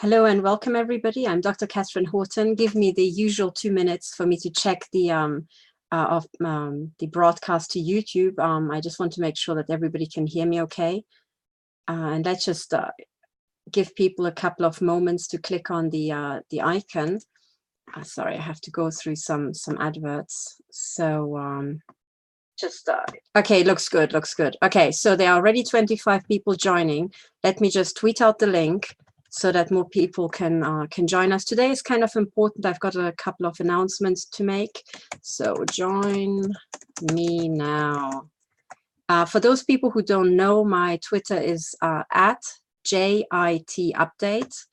Hello and welcome everybody. I'm Dr. Katherine Horton. Give me the usual 2 minutes for me to check the broadcast to YouTube. I just want to make sure that everybody can hear me okay. And let's just give people a couple of moments to click on the icon. Sorry, I have to go through some adverts. So okay, looks good. Okay, so there are already 25 people joining. Let me just tweet out the link so that more people can join us. Today is kind of important. I've got a couple of announcements to make. So join me now. For those people who don't know, my Twitter is at JIT_update.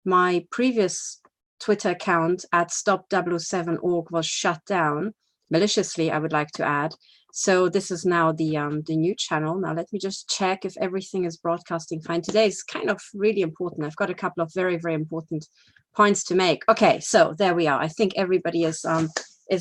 My previous Twitter account at Stop007.org was shut down maliciously, I would like to add. So this is now the new channel. Now let me just check if everything is broadcasting fine. Today is kind of really important. I've got a couple of very, very important points to make. Okay, so there we are. I think everybody is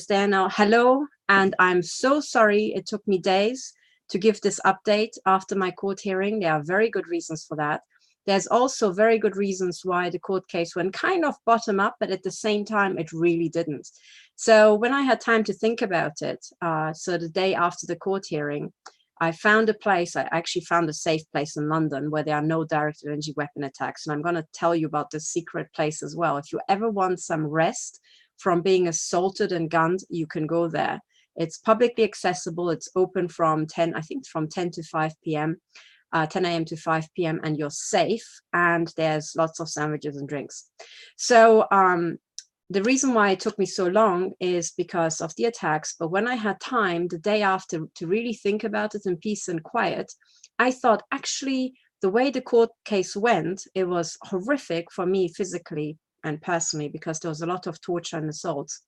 there now. Hello, and I'm so sorry it took me days to give this update after my court hearing. There are very good reasons for that. There's also very good reasons why the court case went kind of bottom up, but at the same time, it really didn't. So when I had time to think about it, so the day after the court hearing, I found a place, I actually found a safe place in London where there are no directed energy weapon attacks. And I'm going to tell you about this secret place as well. If you ever want some rest from being assaulted and gunned, you can go there. It's publicly accessible. It's open from 10 to 5 p.m. 10 a.m. to 5 p.m. and you're safe, and there's lots of sandwiches and drinks. So the reason why it took me so long is because of the attacks. But when I had time the day after to really think about it in peace and quiet, I thought actually the way the court case went, it was horrific for me physically and personally because there was a lot of torture and assaults.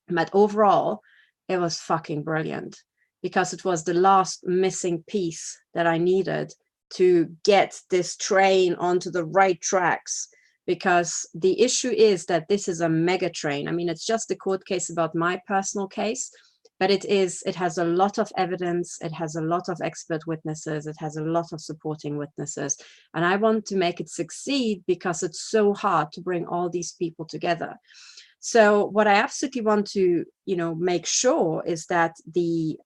But overall, it was fucking brilliant, because it was the last missing piece that I needed to get this train onto the right tracks. Because the issue is that this is a mega train. I mean, it's just a court case about my personal case, but it has a lot of evidence. It has a lot of expert witnesses. It has a lot of supporting witnesses. And I want to make it succeed because it's so hard to bring all these people together. So what I absolutely want to, make sure is that the,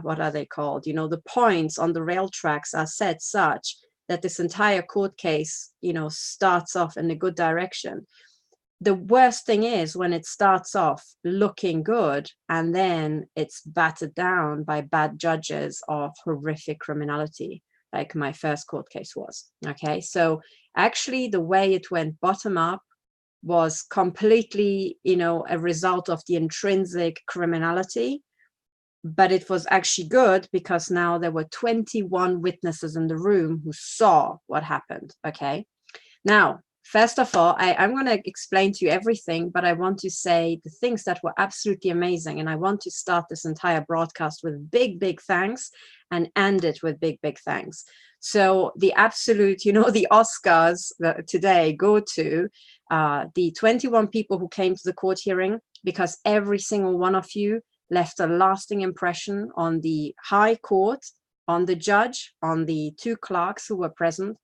what are they called? The points on the rail tracks are set such that this entire court case, starts off in a good direction. The worst thing is when it starts off looking good and then it's battered down by bad judges of horrific criminality, like my first court case was. Okay, so actually the way it went bottom up was completely, a result of the intrinsic criminality, but it was actually good because now there were 21 witnesses in the room who saw what happened. Okay, now, first of all, I'm going to explain to you everything, but I want to say the things that were absolutely amazing. And I want to start this entire broadcast with big, big thanks and end it with big, big thanks. So the absolute, the Oscars today go to the 21 people who came to the court hearing, because every single one of you left a lasting impression on the High Court, on the judge, on the two clerks who were present.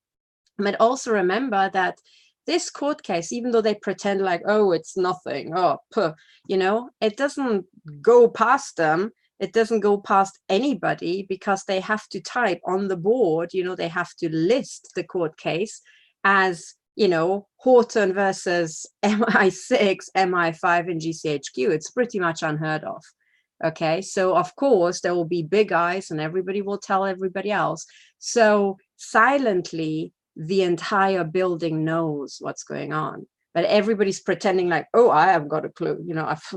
But also remember that this court case, even though they pretend like, oh, it's nothing, it doesn't go past them. It doesn't go past anybody, because they have to type on the board, they have to list the court case as, Horton versus MI6, MI5, and GCHQ. It's pretty much unheard of. Okay, so of course there will be big eyes and everybody will tell everybody else. So silently, the entire building knows what's going on, but everybody's pretending like, oh, I haven't got a clue.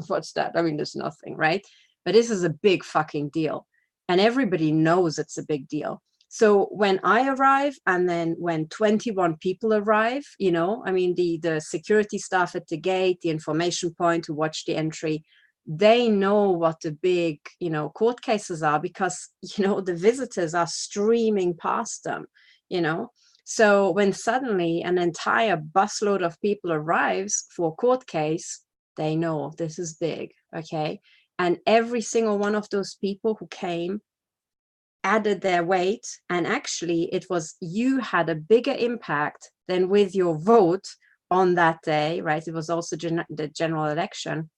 What's that? I mean, there's nothing, right? But this is a big fucking deal, and everybody knows it's a big deal. So when I arrive, and then when 21 people arrive, the security staff at the gate, the information point to watch the entry, they know what the big, court cases are, because, the visitors are streaming past them, So when suddenly an entire busload of people arrives for a court case, they know this is big, okay? And every single one of those people who came added their weight, and actually it was, you had a bigger impact than with your vote on that day, right? It was also the general election,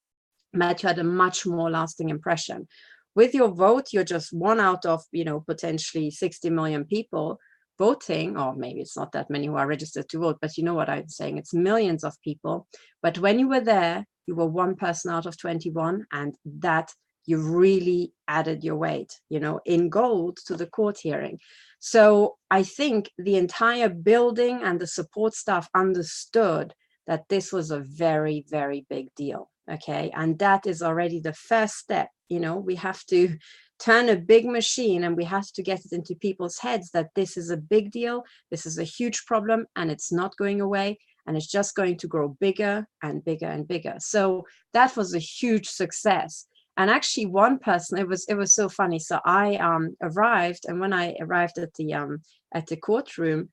but you had a much more lasting impression. With your vote, you're just one out of, potentially 60 million people voting, or maybe it's not that many who are registered to vote, but you know what I'm saying, it's millions of people. But when you were there, you were one person out of 21, and that you really added your weight, in gold to the court hearing. So I think the entire building and the support staff understood that this was a very, very big deal. Okay. And that is already the first step. We have to turn a big machine, and we have to get it into people's heads that this is a big deal. This is a huge problem, and it's not going away, and it's just going to grow bigger and bigger and bigger. So that was a huge success. And actually one person, it was so funny. So I arrived, and when I arrived at the courtroom,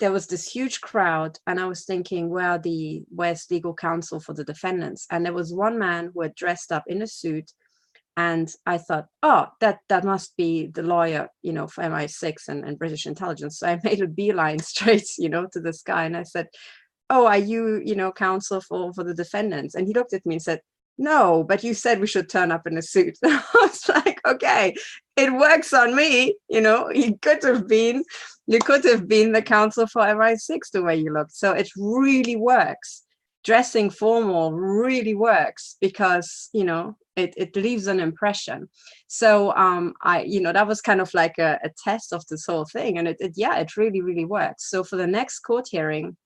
there was this huge crowd, and I was thinking, where's legal counsel for the defendants? And there was one man who had dressed up in a suit, and I thought, oh, that must be the lawyer, for MI6 and British intelligence. So I made a beeline straight, to this guy, and I said, oh, are you, counsel for the defendants? And he looked at me and said, no, but you said we should turn up in a suit. I was like, okay, it works on me. You could have been the counsel for MI6 the way you looked. So it really works. Dressing formal really works because, it leaves an impression. So that was kind of like a test of this whole thing. And it really, really works. So for the next court hearing,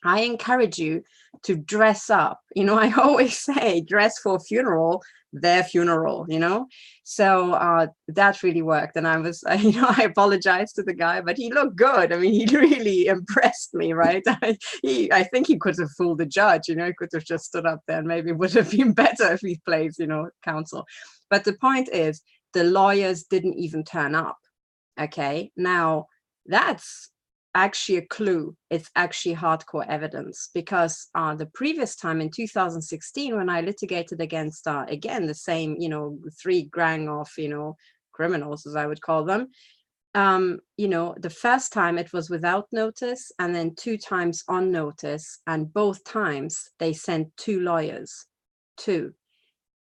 I encourage you to dress up. I always say, dress for a funeral, their funeral, So that really worked. And I apologized to the guy, but he looked good. I mean, he really impressed me, right? I think he could have fooled the judge, he could have just stood up there, and maybe it would have been better if he plays, counsel. But the point is, the lawyers didn't even turn up. Okay. Now that's actually a clue. It's actually hardcore evidence, because the previous time in 2016, when I litigated against again the same 3 gang of criminals, as I would call them, the first time it was without notice, and then 2 times on notice, and both times they sent 2 lawyers.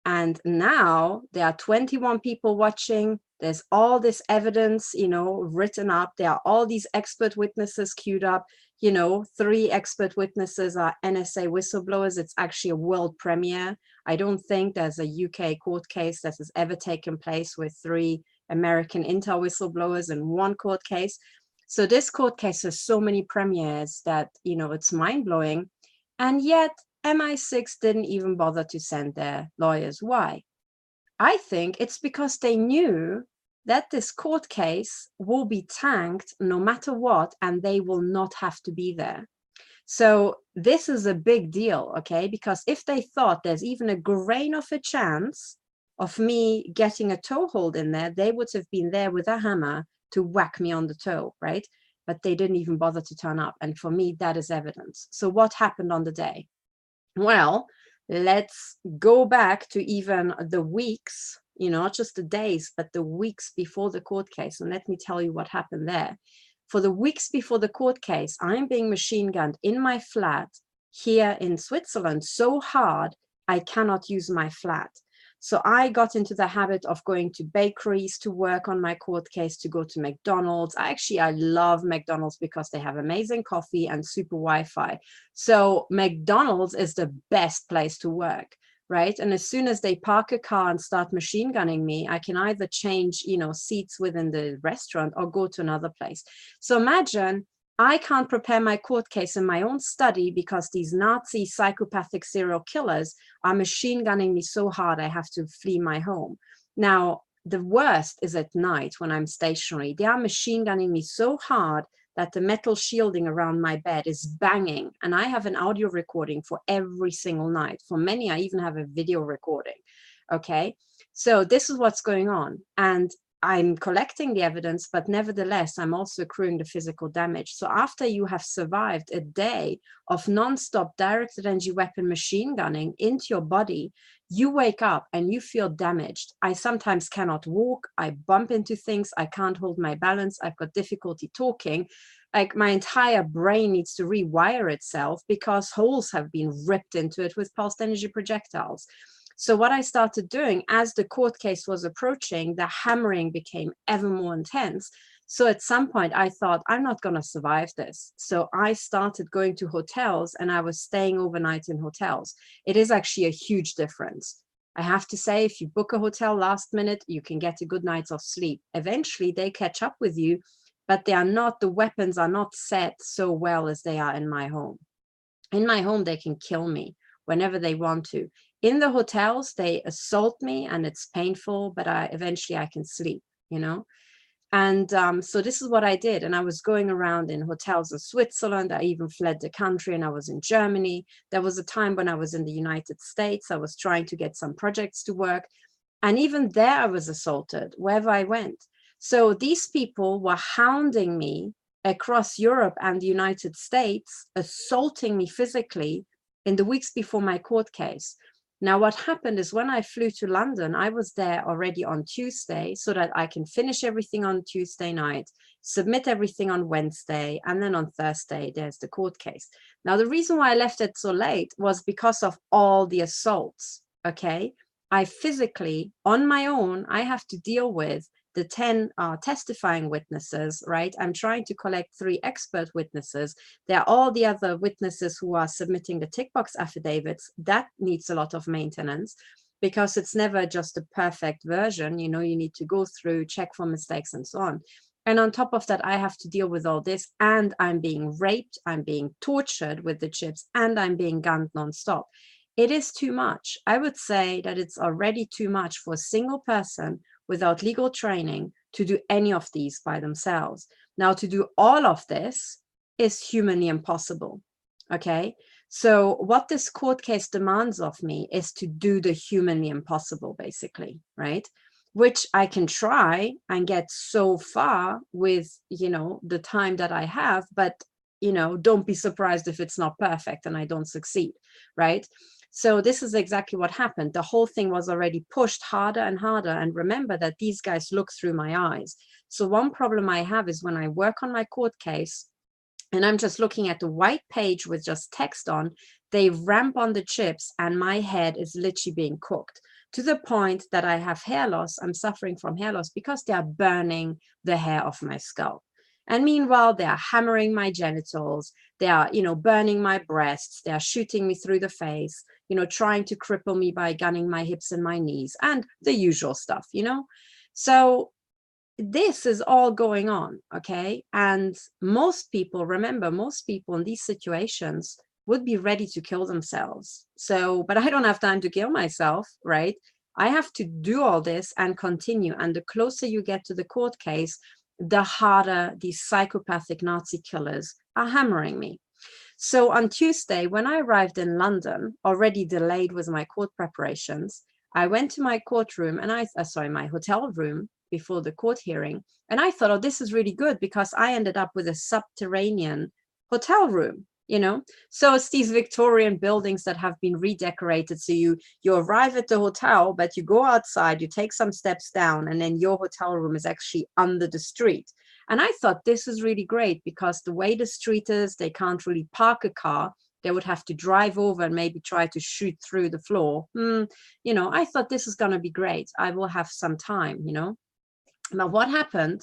And now there are 21 people watching. There's all this evidence, written up. There are all these expert witnesses queued up. 3 expert witnesses are NSA whistleblowers. It's actually a world premiere. I don't think there's a UK court case that has ever taken place with 3 American intel whistleblowers in one court case. So this court case has so many premieres that, it's mind-blowing. And yet MI6 didn't even bother to send their lawyers. Why? I think it's because they knew that this court case will be tanked no matter what, and they will not have to be there. So this is a big deal, okay? Because if they thought there's even a grain of a chance of me getting a toehold in there, they would have been there with a hammer to whack me on the toe, right? But they didn't even bother to turn up. And for me, that is evidence. So what happened on the day? Well, let's go back to even the weeks, not just the days, but the weeks before the court case. And let me tell you what happened there. For the weeks before the court case, I'm being machine gunned in my flat here in Switzerland so hard, I cannot use my flat. So I got into the habit of going to bakeries to work on my court case, to go to McDonald's. I love McDonald's because they have amazing coffee and super Wi-Fi. So McDonald's is the best place to work, right? And as soon as they park a car and start machine gunning me, I can either change, seats within the restaurant or go to another place. So imagine I can't prepare my court case in my own study because these Nazi psychopathic serial killers are machine gunning me so hard I have to flee my home. Now, the worst is at night when I'm stationary. They are machine gunning me so hard that the metal shielding around my bed is banging. And I have an audio recording for every single night. For many, I even have a video recording. Okay, so this is what's going on. And I'm collecting the evidence, but nevertheless, I'm also accruing the physical damage. So after you have survived a day of nonstop directed energy weapon machine gunning into your body, you wake up and you feel damaged. I sometimes cannot walk. I bump into things. I can't hold my balance. I've got difficulty talking. like my entire brain needs to rewire itself because holes have been ripped into it with pulsed energy projectiles. So what I started doing as the court case was approaching, the hammering became ever more intense. So at some point I thought, I'm not going to survive this. So I started going to hotels, and I was staying overnight in hotels. It is actually a huge difference. I have to say, if you book a hotel last minute, you can get a good night of sleep. Eventually they catch up with you, but they are not, the weapons are not set so well as they are in my home. In my home, they can kill me whenever they want to. In the hotels, they assault me and it's painful, but eventually I can sleep, you know? And so this is what I did. And I was going around in hotels in Switzerland. I even fled the country, and I was in Germany. There was a time when I was in the United States. I was trying to get some projects to work. And even there I was assaulted wherever I went. So these people were hounding me across Europe and the United States, assaulting me physically in the weeks before my court case. Now, what happened is when I flew to London, I was there already on Tuesday so that I can finish everything on Tuesday night, submit everything on Wednesday, and then on Thursday, there's the court case. Now, the reason why I left it so late was because of all the assaults, okay? I physically, on my own, I have to deal with the 10 testifying witnesses, right? I'm trying to collect 3 expert witnesses. There are all the other witnesses who are submitting the tick box affidavits. That needs a lot of maintenance because it's never just a perfect version. You know, you need to go through, check for mistakes and so on. And on top of that, I have to deal with all this, and I'm being raped, I'm being tortured with the chips, and I'm being gunned nonstop. It is too much. I would say that it's already too much for a single person without legal training to do any of these by themselves. Now, to do all of this is humanly impossible, okay? So what this court case demands of me is to do the humanly impossible, basically, right? Which I can try and get so far with, you know, the time that I have, but, you know, don't be surprised if it's not perfect and I don't succeed, right? So this is exactly what happened. The whole thing was already pushed harder and harder. And remember that these guys look through my eyes. So one problem I have is when I work on my court case and I'm just looking at the white page with just text on, they ramp on the chips and my head is literally being cooked to the point that I have hair loss. I'm suffering from hair loss because they are burning the hair off my scalp. And meanwhile, they are hammering my genitals. They are, you know, burning my breasts. They are shooting me through the face, you know, trying to cripple me by gunning my hips and my knees and the usual stuff, you know. So this is all going on, okay? And most people, remember, most people in these situations would be ready to kill themselves. So, but I don't have time to kill myself, right? I have to do all this and continue. And the closer you get to the court case, the harder these psychopathic Nazi killers are hammering me. So on Tuesday, when I arrived in London, already delayed with my court preparations, I went to my courtroom and my hotel room before the court hearing. And I thought, oh, this is really good because I ended up with a subterranean hotel room, you know? So it's these Victorian buildings that have been redecorated. So you arrive at the hotel, but you go outside, you take some steps down, and then your hotel room is actually under the street. And I thought this is really great because the way the street is, they can't really park a car. They would have to drive over and maybe try to shoot through the floor. You know, I thought this is going to be great. I will have some time, you know. Now, what happened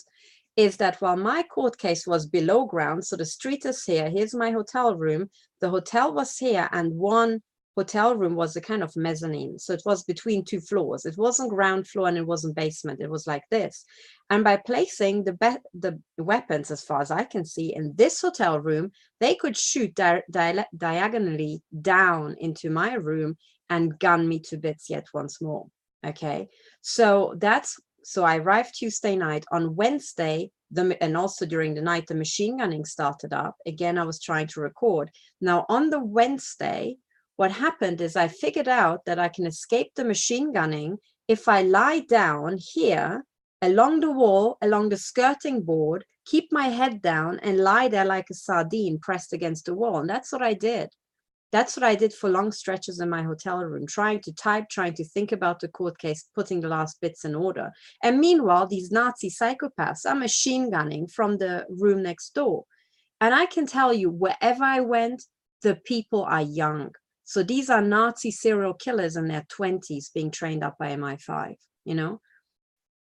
is that while my court case was below ground, so the street is here, here's my hotel room, the hotel was here, and one hotel room was a kind of mezzanine. So it was between 2 floors. It wasn't ground floor and it wasn't basement. It was like this. And by placing the weapons, as far as I can see, in this hotel room, they could shoot diagonally down into my room and gun me to bits yet once more. Okay, so I arrived Tuesday night. On Wednesday, and also during the night, the machine gunning started up. Again, I was trying to record. Now, on the Wednesday, what happened is I figured out that I can escape the machine gunning if I lie down here along the wall, along the skirting board, keep my head down and lie there like a sardine pressed against the wall. And that's what I did. That's what I did for long stretches in my hotel room, trying to type, trying to think about the court case, putting the last bits in order. And meanwhile, these Nazi psychopaths are machine gunning from the room next door. And I can tell you, wherever I went, the people are young. So these are Nazi serial killers in their 20s being trained up by MI5, you know?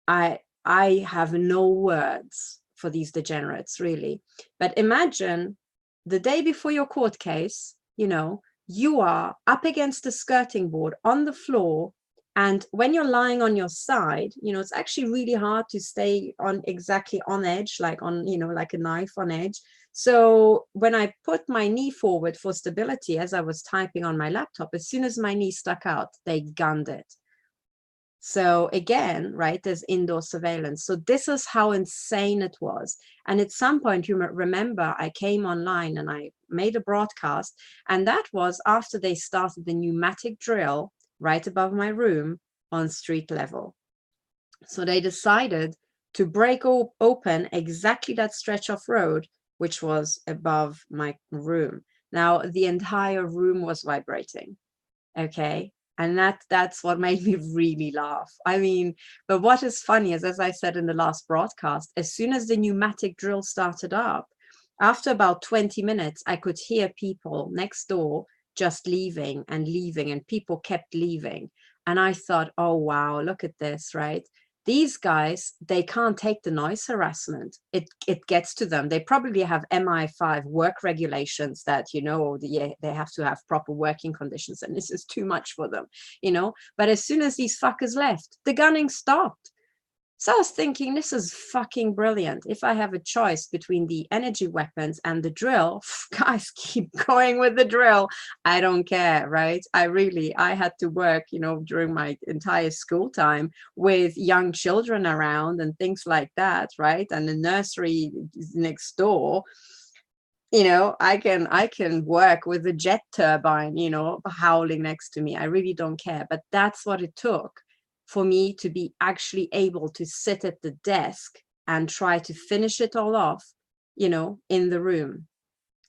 I have no words for these degenerates, really. But imagine the day before your court case, you know, you are up against the skirting board on the floor. And when you're lying on your side, you know, it's actually really hard to stay on exactly on edge, like on, you know, like a knife on edge. So when I put my knee forward for stability, as I was typing on my laptop, as soon as my knee stuck out, they gunned it. So again, right, there's indoor surveillance. So this is how insane it was. And at some point, you remember, I came online and I made a broadcast. And that was after they started the pneumatic drill right above my room on street level. So they decided to break open exactly that stretch of road, which was above my room. Now, the entire room was vibrating. Okay. And that's what made me really laugh. I mean, but what is funny is, as I said in the last broadcast, as soon as the pneumatic drill started up, after about 20 minutes, I could hear people next door just leaving and leaving, and people kept leaving. And I thought, oh, wow, look at this, right? These guys, they can't take the noise harassment. It gets to them. They probably have MI5 work regulations that, you know, they have to have proper working conditions, and this is too much for them, you know. But as soon as these fuckers left, the gunning stopped. So I was thinking, this is fucking brilliant. If I have a choice between the energy weapons and the drill, guys, keep going with the drill. I don't care, right? I had to work, you know, during my entire school time with young children around and things like that, right? And the nursery next door. You know, I can work with a jet turbine, you know, howling next to me. I really don't care. But that's what it took for me to be actually able to sit at the desk and try to finish it all off, you know, in the room.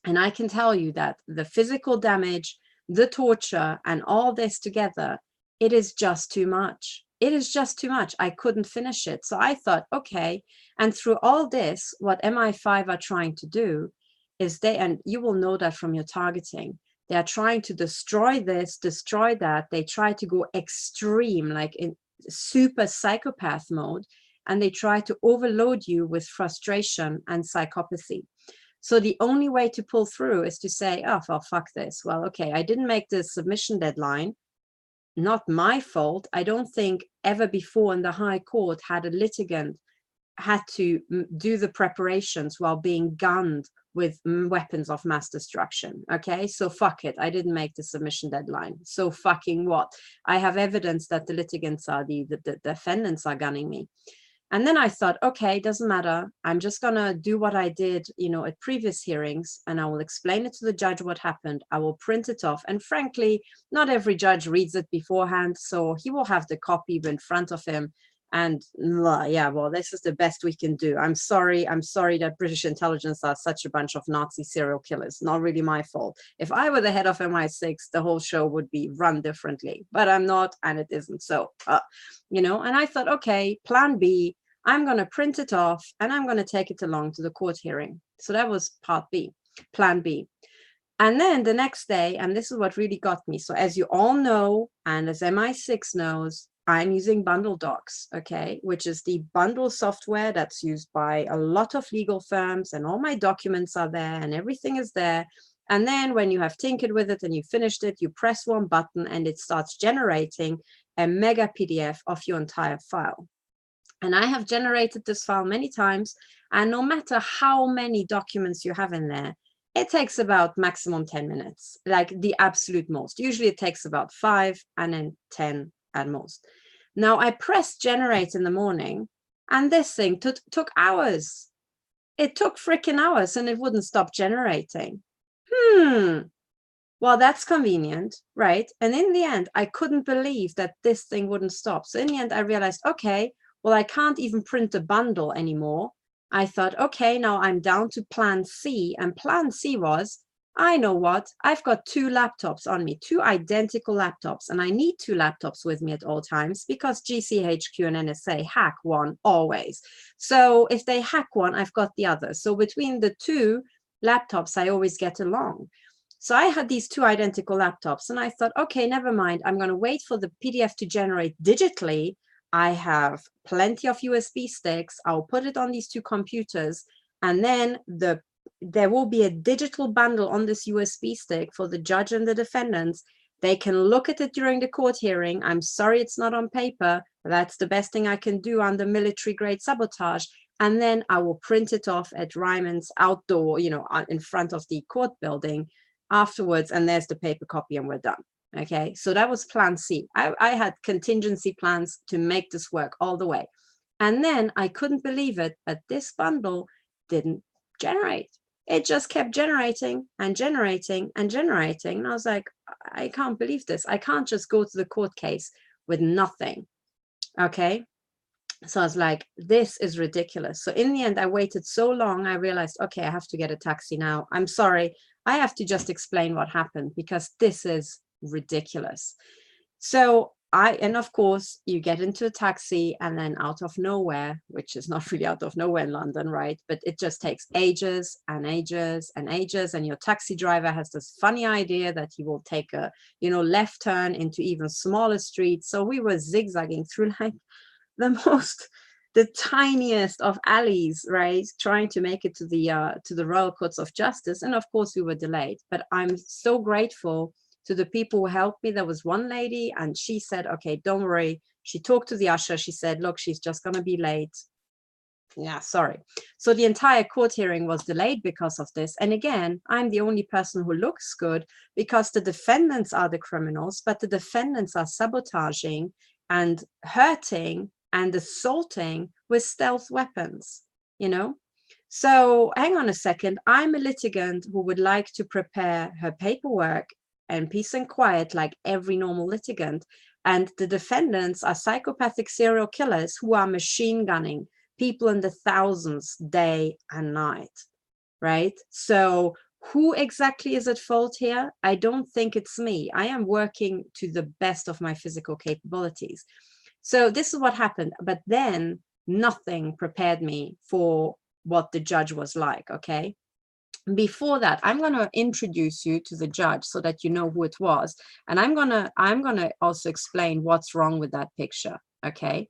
And I can tell you that the physical damage, the torture, and all this together, it is just too much. It is just too much. I couldn't finish it. So I thought, okay. And through all this, what MI5 are trying to do is and you will know that from your targeting, they are trying to destroy this, destroy that. They try to go extreme, like in super psychopath mode, and they try to overload you with frustration and psychopathy. So the only way to pull through is to say, oh, well, fuck this. Well, okay, I didn't make the submission deadline. Not my fault. I don't think ever before in the High Court had a litigant had to do the preparations while being gunned with weapons of mass destruction. Okay, so fuck it. I didn't make the submission deadline. So fucking what? I have evidence that the litigants are the defendants are gunning me. And then I thought, okay, doesn't matter. I'm just going to do what I did, you know, at previous hearings, and I will explain it to the judge what happened. I will print it off. And frankly, not every judge reads it beforehand. So he will have the copy in front of him. And yeah, well, this is the best we can do. I'm sorry that British intelligence are such a bunch of Nazi serial killers. Not really my fault. If I were the head of MI6, the whole show would be run differently. But I'm not, and it isn't so. You know, and I thought, okay, plan B. I'm going to print it off and I'm going to take it along to the court hearing. So that was part B, plan B. And then the next day, and this is what really got me. So as you all know, and as MI6 knows, I'm using Bundle Docs, okay, which is the bundle software that's used by a lot of legal firms, and all my documents are there and everything is there. And then when you have tinkered with it and you finished it, you press one button and it starts generating a mega PDF of your entire file. And I have generated this file many times, and no matter how many documents you have in there, it takes about maximum 10 minutes, like the absolute most. Usually it takes about 5 and then 10 at most. Now I pressed generate in the morning, and this thing took hours. It took freaking hours, and it wouldn't stop generating. Well, that's convenient, right? And in the end, I couldn't believe that this thing wouldn't stop. So in the end, I realized, okay, well, I can't even print a bundle anymore. I thought, okay, now I'm down to plan C. And plan C was, I know what, I've got 2 laptops on me, 2 identical laptops. And I need 2 laptops with me at all times because GCHQ and NSA hack one always. So if they hack one, I've got the other. So between the 2, laptops, I always get along. So I had these two identical laptops, and I thought, okay, never mind. I'm going to wait for the PDF to generate digitally. I have plenty of USB sticks. I'll put it on these two computers, and then there will be a digital bundle on this USB stick for the judge and the defendants. They can look at it during the court hearing. I'm sorry it's not on paper. That's the best thing I can do under military grade sabotage. And then I will print it off at Ryman's outdoor, in front of the court building afterwards. And there's the paper copy, and we're done. Okay, so that was plan C. I had contingency plans to make this work all the way. And then I couldn't believe it, but this bundle didn't generate. It just kept generating and generating and generating. And I was like, I can't believe this. I can't just go to the court case with nothing. Okay. So I was like, this is ridiculous. So in the end, I waited so long, I realized, okay, I have to get a taxi now. I'm sorry. I have to just explain what happened, because this is ridiculous. So and of course, you get into a taxi, and then out of nowhere, which is not really out of nowhere in London, right? But it just takes ages and ages and ages. And your taxi driver has this funny idea that he will take a, left turn into even smaller streets. So we were zigzagging through like the tiniest of alleys, right? Trying to make it to the Royal Courts of Justice. And of course, we were delayed. But I'm so grateful to the people who helped me. There was one lady, and she said, okay, don't worry. She talked to the usher. She said, look, she's just going to be late. Yeah, sorry. So the entire court hearing was delayed because of this. And again, I'm the only person who looks good, because the defendants are the criminals, but the defendants are sabotaging and hurting and assaulting with stealth weapons, So hang on a second. I'm a litigant who would like to prepare her paperwork and peace and quiet like every normal litigant. And the defendants are psychopathic serial killers who are machine gunning people in the thousands day and night, right? So who exactly is at fault here? I don't think it's me. I am working to the best of my physical capabilities. So this is what happened. But then nothing prepared me for what the judge was like, okay? Before that, I'm going to introduce you to the judge so that you know who it was. And I'm going to also explain what's wrong with that picture, okay?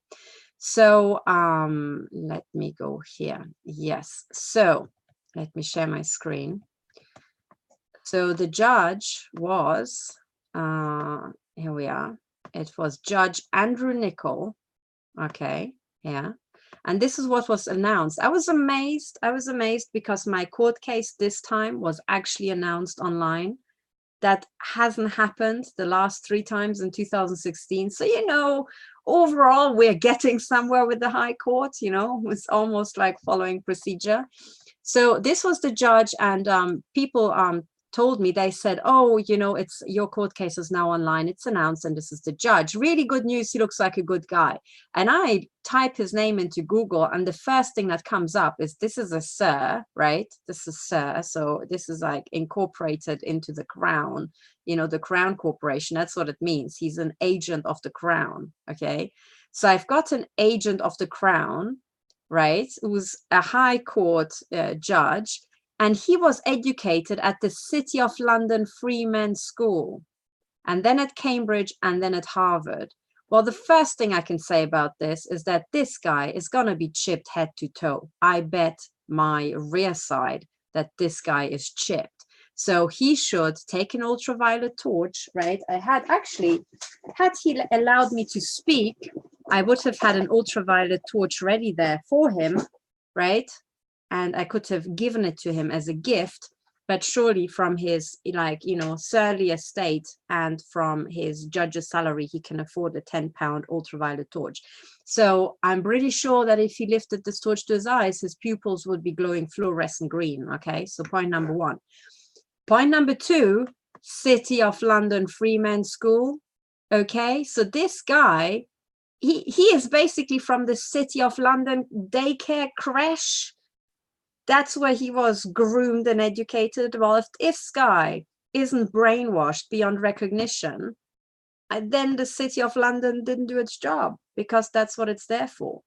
So let me go here. Yes. So let me share my screen. So the judge was, here we are. It was Judge Andrew Nichol. Okay, yeah. And this is what was announced. I was amazed. Because my court case this time was actually announced online. That hasn't happened the last 3 times in 2016. So, overall, we're getting somewhere with the High Court, it's almost like following procedure. So this was the judge, and people told me, they said, oh, it's your court case is now online, it's announced, and this is the judge. Really good news, he looks like a good guy. And I type his name into Google, and the first thing that comes up is, this is a sir, right? This is sir. So this is like incorporated into the Crown, the Crown Corporation. That's what it means. He's an agent of the Crown. Okay. So I've got an agent of the Crown, right, who's a High Court judge. And he was educated at the City of London Free Men's School, and then at Cambridge, and then at Harvard. Well, the first thing I can say about this is that this guy is going to be chipped head to toe. I bet my rear side that this guy is chipped. So he should take an ultraviolet torch, right? Had he allowed me to speak, I would have had an ultraviolet torch ready there for him, right? And I could have given it to him as a gift, but surely from his, surly estate and from his judge's salary, he can afford a £10 ultraviolet torch. So I'm pretty sure that if he lifted this torch to his eyes, his pupils would be glowing fluorescent green. Okay, so point number 1. Point number 2, City of London Free Men's School. Okay, so this guy, he is basically from the City of London daycare creche. That's where he was groomed and educated. Well, if this guy isn't brainwashed beyond recognition, then the City of London didn't do its job, because that's what it's there for.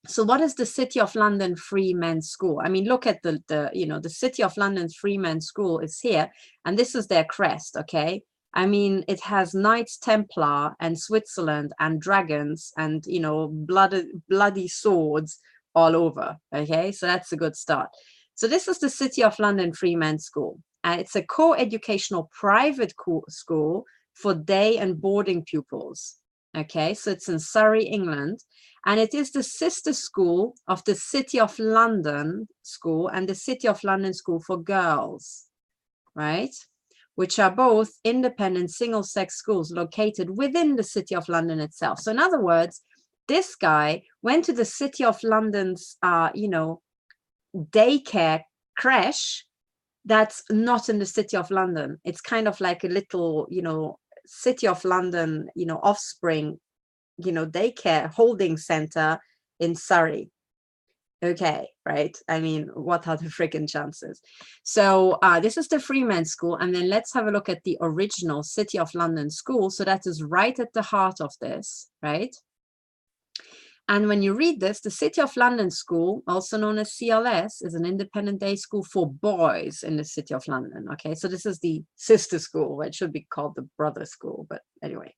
So what is the City of London Free Men's School? I mean, look at the City of London Free Men's School is here, and this is their crest, okay? I mean, it has Knights Templar and Switzerland and dragons and, bloody swords all over, okay? So that's a good start. So this is the City of London Free Men's School. It's a co-educational private school for day and boarding pupils, okay? So it's in Surrey, England. And it is the sister school of the City of London School and the City of London School for Girls, right? Which are both independent single-sex schools located within the City of London itself. So in other words, this guy went to the City of London's, daycare creche that's not in the City of London. It's kind of like a little, City of London, offspring, daycare holding center in Surrey. Okay, right? I mean, what are the freaking chances? So this is the Free Men's School. And then let's have a look at the original City of London School. So that is right at the heart of this, right? And when you read this, the City of London School, also known as CLS, is an independent day school for boys in the City of London. Okay, so this is the sister school. It should be called the brother school, but anyway.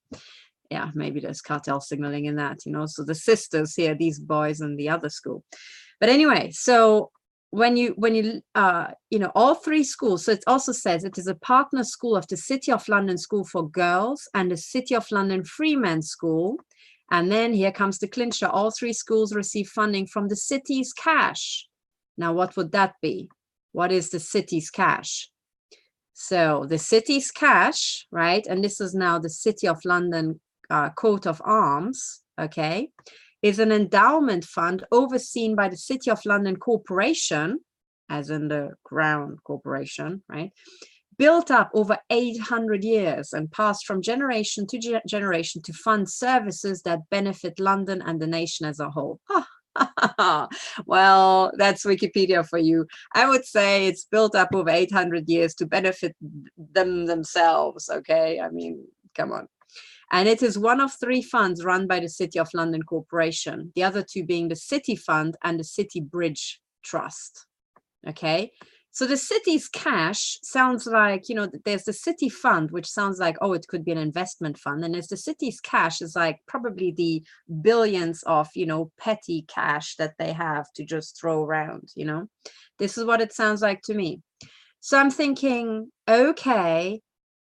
Yeah, maybe there's cartel signaling in that, so the sisters here, these boys in the other school. But anyway, so when you all three schools, so it also says it is a partner school of the City of London School for Girls and the City of London Free Men's School. And then here comes the clincher. All three schools receive funding from the city's cash. Now, what would that be? What is the city's cash? So the city's cash, right? And this is now the City of London coat of arms, okay, is an endowment fund overseen by the City of London Corporation, as in the Crown Corporation, right, built up over 800 years and passed from generation to generation to fund services that benefit London and the nation as a whole. Well, that's Wikipedia for you. I would say it's built up over 800 years to benefit themselves, okay? I mean, come on. And it is one of three funds run by the City of London Corporation, the other two being the City Fund and the City Bridge Trust. Okay, so the city's cash sounds like, there's the City Fund, which sounds like, oh, it could be an investment fund. And there's the city's cash is like probably the billions of, petty cash that they have to just throw around, This is what it sounds like to me. So I'm thinking, okay,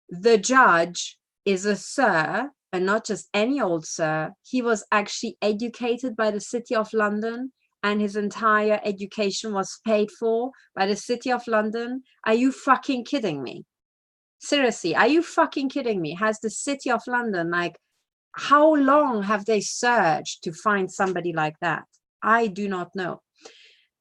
the judge is a sir, and not just any old sir. He was actually educated by the City of London, and his entire education was paid for by the City of London. Are you fucking kidding me? Seriously, are you fucking kidding me? Has the City of London, like, how long have they searched to find somebody like that? I do not know.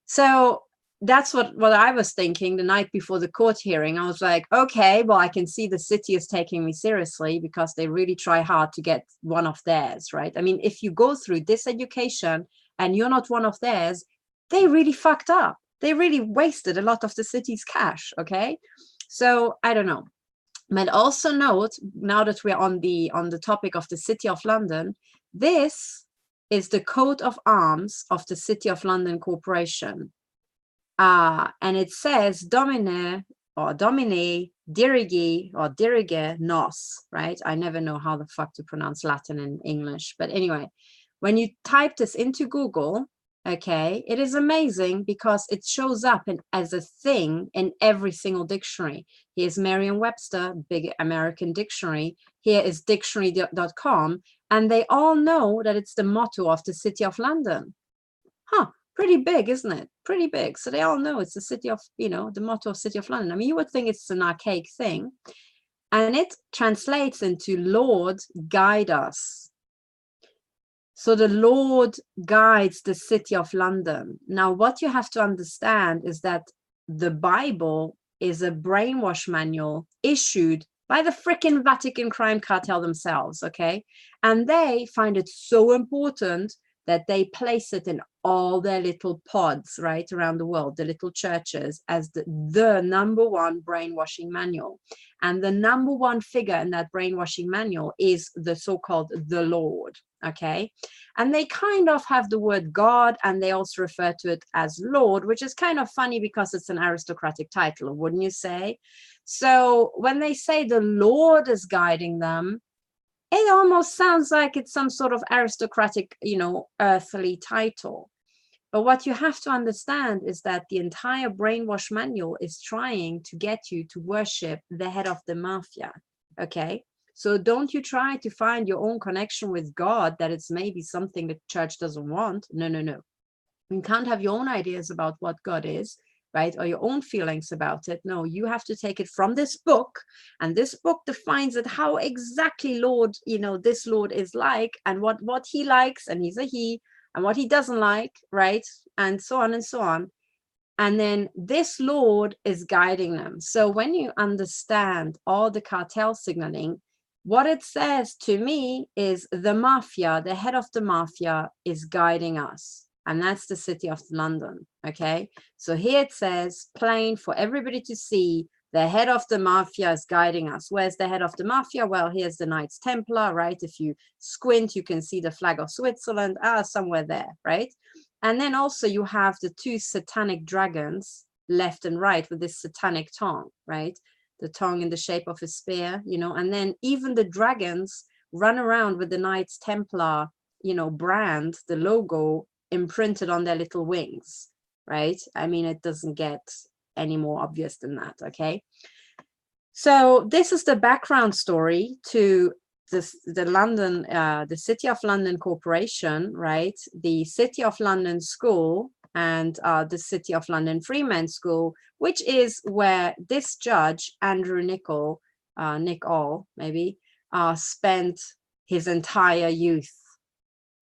So that's what I was thinking the night before the court hearing. I was like, okay, well, I can see the city is taking me seriously because they really try hard to get one of theirs, right? I mean, if you go through this education and you're not one of theirs, they really fucked up. They really wasted a lot of the city's cash, okay? So I don't know. But also note, now that we're on the topic of the City of London, this is the coat of arms of the City of London Corporation. And it says Domine or Domine dirigi or dirige nos, right? I never know how the fuck to pronounce Latin in English. But anyway, when you type this into Google, okay, it is amazing because it shows up as a thing in every single dictionary. Here's Merriam-Webster, big American dictionary. Here is dictionary.com. And they all know that it's the motto of the City of London. Huh. Pretty big, isn't it? Pretty big. So they all know it's the city of, the motto of City of London. I mean, you would think it's an archaic thing. And it translates into Lord, guide us. So the Lord guides the City of London. Now, what you have to understand is that the Bible is a brainwash manual issued by the freaking Vatican crime cartel themselves, okay? And they find it so important that they place it in all their little pods right around the world, the little churches, as the number one brainwashing manual. And the number one figure in that brainwashing manual is the so-called the Lord. Okay. And they kind of have the word God, and they also refer to it as Lord, which is kind of funny because it's an aristocratic title, wouldn't you say? So when they say the Lord is guiding them, it almost sounds like it's some sort of aristocratic, earthly title. But what you have to understand is that the entire brainwash manual is trying to get you to worship the head of the mafia. Okay. So don't you try to find your own connection with God, that it's maybe something the church doesn't want. No, no, no. You can't have your own ideas about what God is, right? Or your own feelings about it. No, you have to take it from this book. And this book defines it, how exactly Lord, this Lord is like, and what he likes, and he's a he, and what he doesn't like, right? And so on and so on. And then this Lord is guiding them. So when you understand all the cartel signaling, what it says to me is the mafia, the head of the mafia is guiding us. And that's the city of London. Okay. So here it says plain for everybody to see, the head of the mafia is guiding us. Where's the head of the mafia? Well, here's the Knights Templar, right? If you squint, you can see the flag of Switzerland, somewhere there, right? And then also you have the two satanic dragons left and right with this satanic tongue, right? The tongue in the shape of a spear, and then even the dragons run around with the Knights Templar, brand, the logo imprinted on their little wings, right? I mean, it doesn't get any more obvious than that. Okay. So this is the background story to the City of London Corporation, right? The City of London School and the City of London Freemen's School, which is where this judge, Andrew Niccol, maybe, spent his entire youth.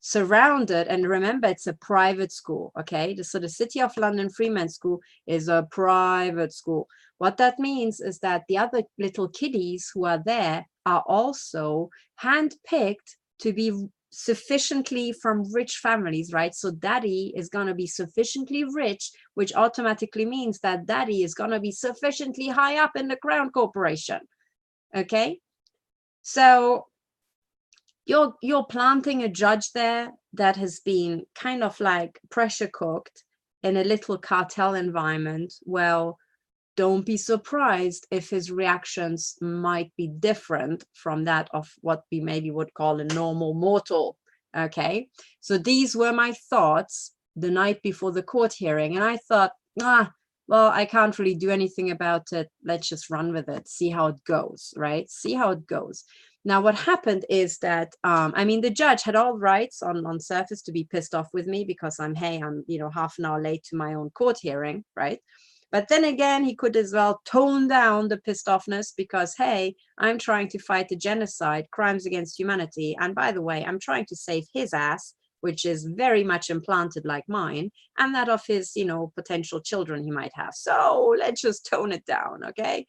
Surrounded, and remember, it's a private school, okay? So the City of London Freemen's School is a private school. What that means is that the other little kiddies who are there are also handpicked to be sufficiently from rich families, right? So daddy is going to be sufficiently rich, which automatically means that daddy is going to be sufficiently high up in the Crown Corporation, okay? So you're planting a judge there that has been kind of like pressure cooked in a little cartel environment. Well, don't be surprised if his reactions might be different from that of what we maybe would call a normal mortal. Okay, so these were my thoughts the night before the court hearing, and I thought, well, I can't really do anything about it. Let's just run with it, see how it goes, right? See how it goes. Now, what happened is that, the judge had all rights on surface to be pissed off with me because I'm half an hour late to my own court hearing, right? But then again, he could as well tone down the pissed offness because, hey, I'm trying to fight the genocide, crimes against humanity. And by the way, I'm trying to save his ass, which is very much implanted like mine, and that of his, potential children he might have. So let's just tone it down, okay?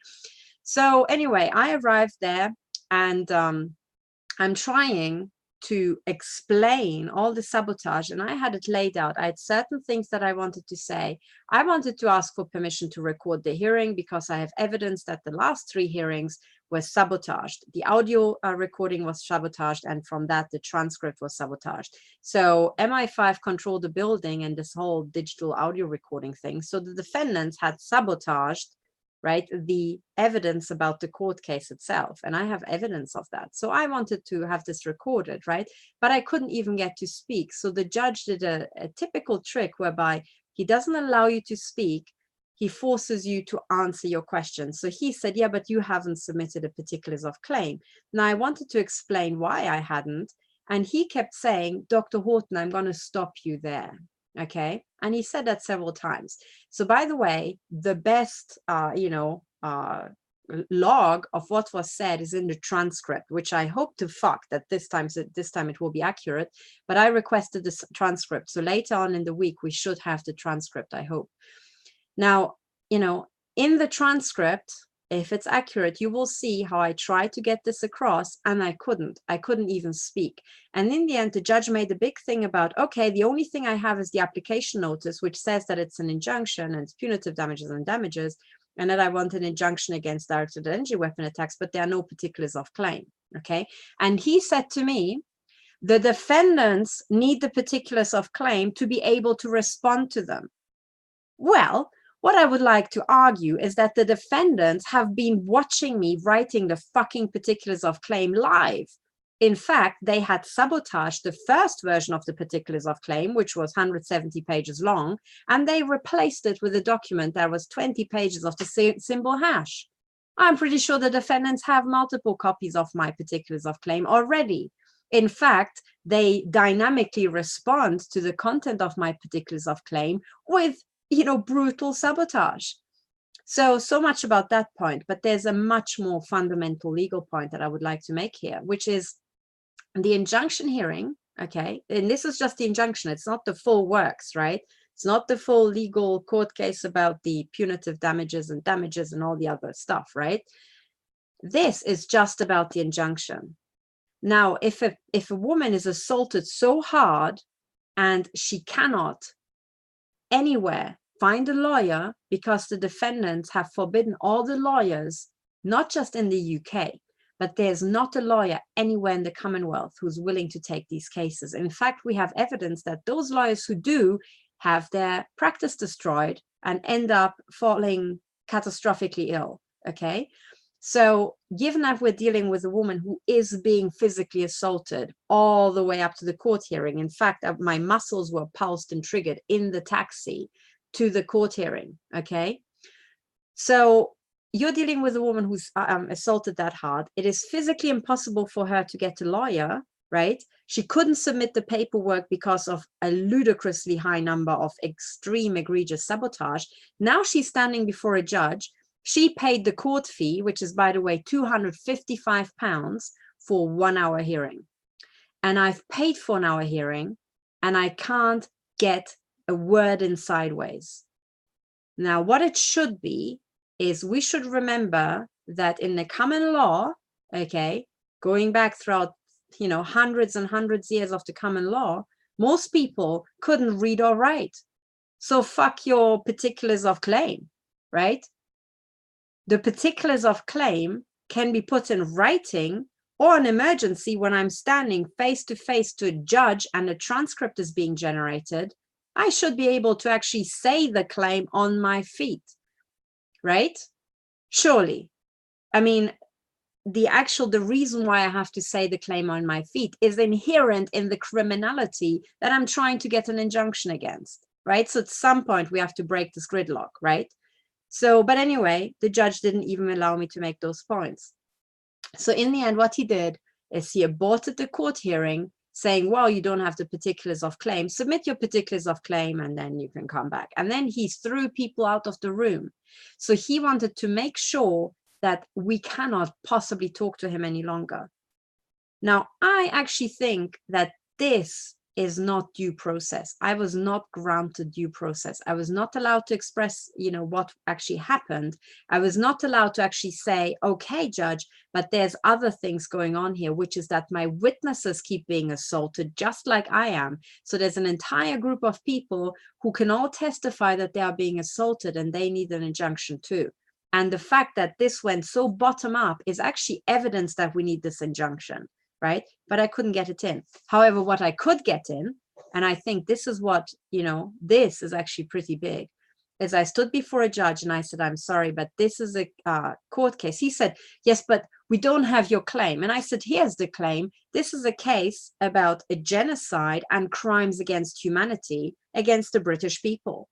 So anyway, I arrived there. And I'm trying to explain all the sabotage, and I had it laid out. I had certain things that I wanted to say. I wanted to ask for permission to record the hearing because I have evidence that the last 3 hearings were sabotaged. The audio recording was sabotaged, and from that, the transcript was sabotaged. So MI5 controlled the building and this whole digital audio recording thing. So the defendants had sabotaged, right, the evidence about the court case itself. And I have evidence of that. So I wanted to have this recorded, right? But I couldn't even get to speak. So the judge did a typical trick whereby he doesn't allow you to speak. He forces you to answer your questions. So he said, yeah, but you haven't submitted a particulars of claim. Now I wanted to explain why I hadn't. And he kept saying, Dr. Horton, I'm going to stop you there. Okay. And he said that several times. So by the way, the best, log of what was said is in the transcript, which I hope to fuck that this time it will be accurate, but I requested this transcript. So later on in the week, we should have the transcript, I hope. Now, in the transcript, if it's accurate, you will see how I tried to get this across and I couldn't even speak. And in the end, the judge made a big thing about, okay, the only thing I have is the application notice, which says that it's an injunction and it's punitive damages and damages, and that I want an injunction against directed energy weapon attacks, but there are no particulars of claim. Okay. And he said to me, the defendants need the particulars of claim to be able to respond to them. Well, what I would like to argue is that the defendants have been watching me writing the fucking particulars of claim live. In fact, they had sabotaged the first version of the particulars of claim, which was 170 pages long, and they replaced it with a document that was 20 pages of the symbol hash. I'm pretty sure the defendants have multiple copies of my particulars of claim already. In fact, they dynamically respond to the content of my particulars of claim with, brutal sabotage. So much about that point, but there's a much more fundamental legal point that I would like to make here, which is the injunction hearing, okay? And this is just the injunction. It's not the full works, right? It's not the full legal court case about the punitive damages and all the other stuff, right? This is just about the injunction. Now, if a woman is assaulted so hard and she cannot anywhere find a lawyer because the defendants have forbidden all the lawyers, not just in the UK, but there's not a lawyer anywhere in the Commonwealth who's willing to take these cases. In fact, we have evidence that those lawyers who do have their practice destroyed and end up falling catastrophically ill, okay? So given that we're dealing with a woman who is being physically assaulted all the way up to the court hearing, in fact, my muscles were pulsed and triggered in the taxi to the court hearing, okay? So you're dealing with a woman who's assaulted that hard. It is physically impossible for her to get a lawyer, right? She couldn't submit the paperwork because of a ludicrously high number of extreme egregious sabotage. Now she's standing before a judge. She paid the court fee, which is, by the way, £255 for 1 hour hearing. And I've paid for an hour hearing and I can't get a word in sideways. Now, what it should be is we should remember that in the common law, okay, going back throughout, hundreds and hundreds of years of the common law, most people couldn't read or write. So fuck your particulars of claim, right? The particulars of claim can be put in writing or an emergency when I'm standing face to face to a judge and a transcript is being generated. I should be able to actually say the claim on my feet, right? Surely. I mean, the reason why I have to say the claim on my feet is inherent in the criminality that I'm trying to get an injunction against, right? So at some point we have to break this gridlock, right? So, but anyway, the judge didn't even allow me to make those points. So in the end, what he did is he aborted the court hearing, saying, well, you don't have the particulars of claim, submit your particulars of claim, and then you can come back. And then he threw people out of the room. So he wanted to make sure that we cannot possibly talk to him any longer. Now, I actually think that this is not due process. I was not granted due process. I was not allowed to express, what actually happened. I was not allowed to actually say, okay, judge, but there's other things going on here, which is that my witnesses keep being assaulted just like I am. So there's an entire group of people who can all testify that they are being assaulted and they need an injunction too. And the fact that this went so bottom up is actually evidence that we need this injunction. Right? But I couldn't get it in. However, what I could get in, and I think this is what, this is actually pretty big, is I stood before a judge and I said, I'm sorry, but this is a court case. He said, yes, but we don't have your claim. And I said, here's the claim. This is a case about a genocide and crimes against humanity against the British people.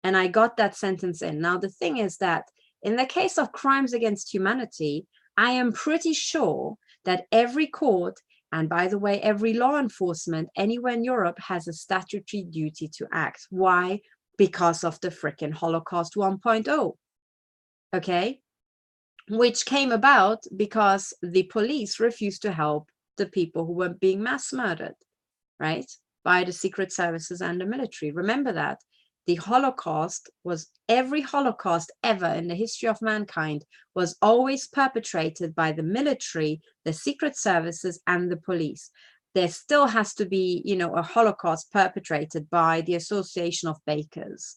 And I got that sentence in. Now, the thing is that in the case of crimes against humanity, I am pretty sure that every court, and by the way, every law enforcement anywhere in Europe has a statutory duty to act. Why? Because of the frickin' Holocaust 1.0, okay? Which came about because the police refused to help the people who were being mass murdered, right? By the secret services and the military. Remember that. the Holocaust was, every Holocaust ever in the history of mankind was always perpetrated by the military, the secret services, and the police. There still has to be, you know, a Holocaust perpetrated by the Association of Bakers,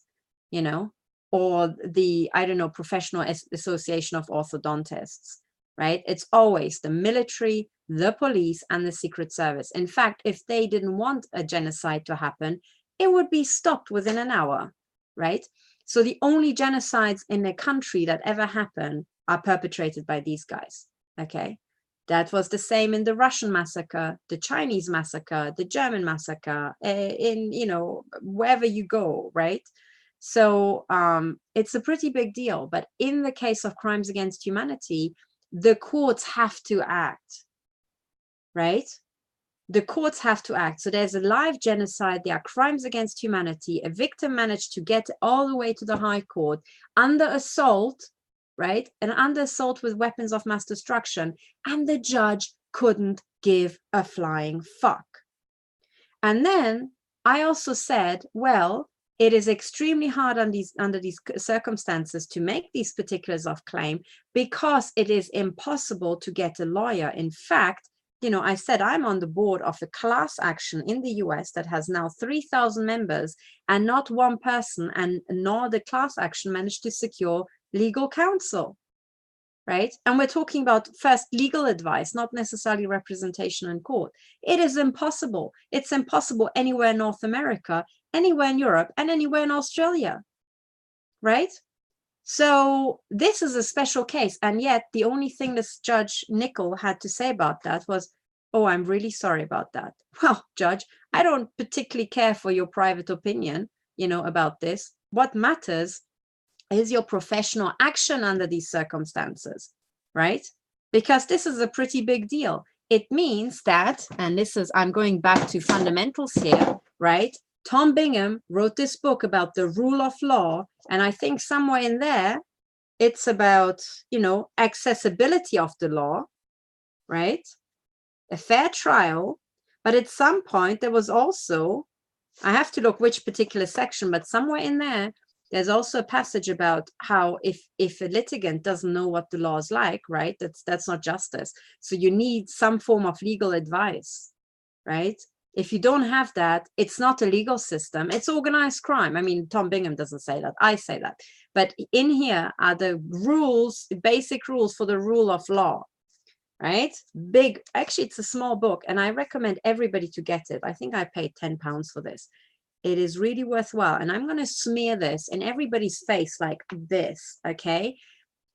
you know, or the, I don't know, Professional Association of Orthodontists, right? It's always the military, the police, and the secret service. In fact, if they didn't want a genocide to happen, it would be stopped within an hour, right? So the only genocides in a country that ever happen are perpetrated by these guys, okay? That was the same in the Russian massacre, the Chinese massacre, the German massacre, in, you know, wherever you go, right? So it's a pretty big deal. But in the case of crimes against humanity, the courts have to act, right? The courts have to act. So there's a live genocide, there are crimes against humanity, a victim managed to get all the way to the High Court under assault, right? And under assault with weapons of mass destruction, and the judge couldn't give a flying fuck. And then I also said, well, it is extremely hard under these circumstances to make these particulars of claim because it is impossible to get a lawyer. In fact, you know, I said I'm on the board of a class action in the US that has now 3,000 members, and not one person and nor the class action managed to secure legal counsel, right? And we're talking about first legal advice, not necessarily representation in court. It is impossible. It's impossible anywhere in North America, anywhere in Europe, and anywhere in Australia, right? So this is a special case. And yet the only thing this Judge Nickel had to say about that was, oh, I'm really sorry about that. Well, Judge, I don't particularly care for your private opinion, you know, about this. What matters is your professional action under these circumstances, right? Because this is a pretty big deal. It means that, and this is, I'm going back to fundamentals here, right? Tom Bingham wrote this book about the rule of law, and I think somewhere in there, it's about, you know, accessibility of the law, right? A fair trial, but at some point there was also, I have to look which particular section, but somewhere in there, there's also a passage about how if a litigant doesn't know what the law is like, right, that's not justice. So you need some form of legal advice, right? If you don't have that, it's not a legal system, it's organized crime. I mean, Tom Bingham doesn't say that, I say that. But in here are the rules, basic rules for the rule of law, right? Big, actually, it's a small book, and I recommend everybody to get it. I think I paid £10 for this. It is really worthwhile. And I'm going to smear this in everybody's face like this, okay?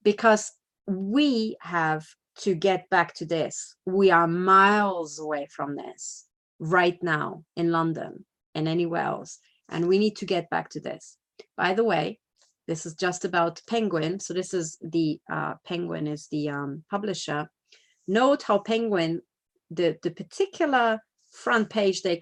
Because we have to get back to this. We are miles away from this right now in London and anywhere else. And we need to get back to this. By the way, this is just about Penguin. So this is the, Penguin is the publisher. Note how Penguin, the particular front page they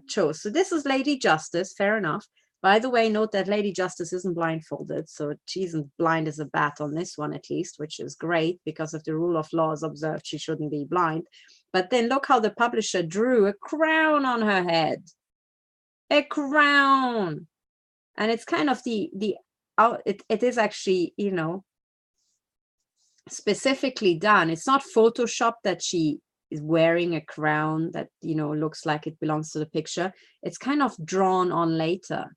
chose. So this is Lady Justice, fair enough. By the way, note that Lady Justice isn't blindfolded, so she isn't blind as a bat on this one at least, which is great because if the rule of law is observed, she shouldn't be blind. But then look how the publisher drew a crown on her head, a crown. And it's kind of it is actually, you know, specifically done. It's not Photoshop that she is wearing a crown that, you know, looks like it belongs to the picture. It's kind of drawn on later.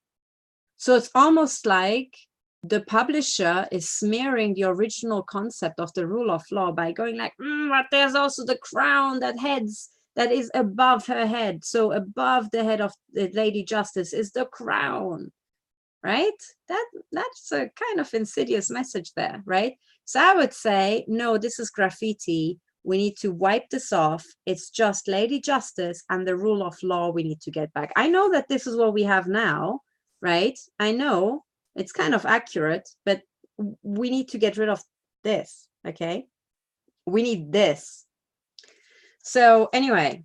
So it's almost like the publisher is smearing the original concept of the rule of law by going like, but there's also the crown that is above her head. So above the head of the Lady Justice is the crown, right? That's a kind of insidious message there, right? So I would say, no, this is graffiti. We need to wipe this off. It's just Lady Justice and the rule of law we need to get back. I know that this is what we have now, right? I know it's kind of accurate, but we need to get rid of this, okay? We need this. So anyway,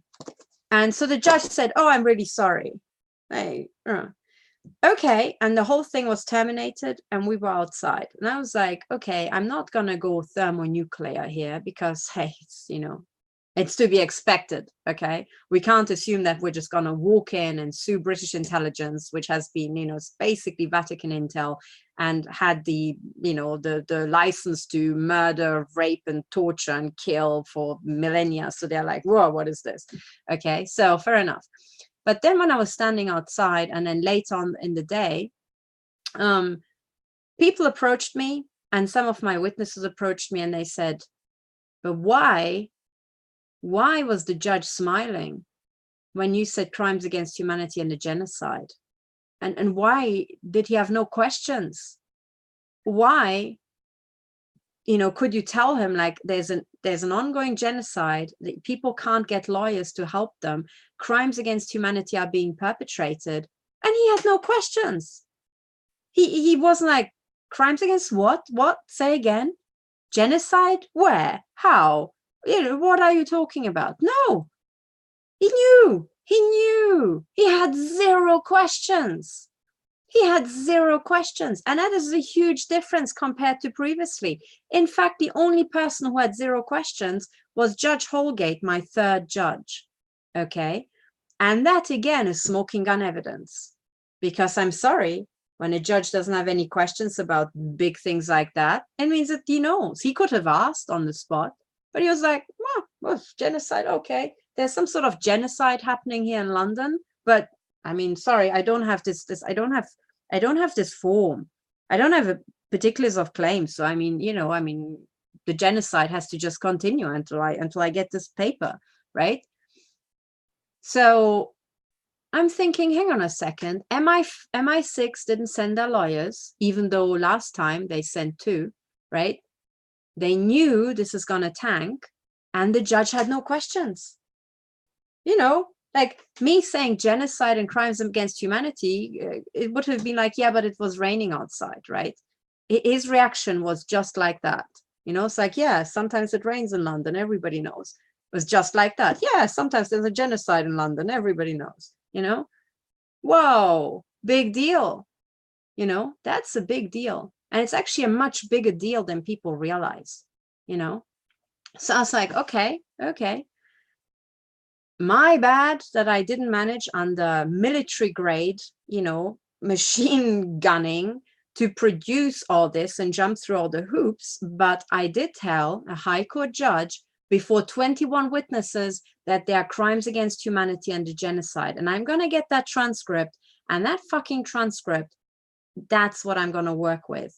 and so the judge said, oh, I'm really sorry. Okay, and the whole thing was terminated and we were outside. And I was like, okay, I'm not going to go thermonuclear here because, hey, it's, you know, It's to be expected, okay? We can't assume that we're just going to walk in and sue British intelligence, which has been, you know, basically Vatican intel, and had the, you know, the license to murder, rape, and torture and kill for millennia. So they're like, whoa, what is this? Okay, so fair enough. But then when I was standing outside, and then later on in the day, people approached me, and some of my witnesses approached me, and they said, but why was the judge smiling when you said crimes against humanity and a genocide? And why did he have no questions? Why, you know, could you tell him, like, there's an ongoing genocide, that people can't get lawyers to help them, crimes against humanity are being perpetrated, and he had no questions. He wasn't like, crimes against what? Say again? Genocide? Where? How? You know, what are you talking about? No, he knew. He had zero questions. And that is a huge difference compared to previously. In fact, the only person who had zero questions was Judge Holgate, my third judge. Okay. And that again is smoking gun evidence, because I'm sorry, when a judge doesn't have any questions about big things like that, it means that he knows. He could have asked on the spot, but he was like, well, genocide, okay. There's some sort of genocide happening here in London, but I mean, sorry, I don't have this I don't have this form. I don't have particulars of claims. So I mean, you know, the genocide has to just continue until I get this paper, right? So I'm thinking, hang on a second, MI6 didn't send their lawyers, even though last time they sent 2, right? They knew this is going to tank, and the judge had no questions. You know, like me saying genocide and crimes against humanity, it would have been like, yeah, but it was raining outside, right? His reaction was just like that. You know, it's like, yeah, sometimes it rains in London, everybody knows. It was just like that. Yeah, sometimes there's a genocide in London, everybody knows. You know, whoa, big deal. You know, that's a big deal. And it's actually a much bigger deal than people realize, you know. So I was like, okay. My bad that I didn't manage under military grade, you know, machine gunning to produce all this and jump through all the hoops. But I did tell a high court judge before 21 witnesses that there are crimes against humanity and a genocide. And I'm going to get that transcript, and that fucking transcript, that's what I'm going to work with,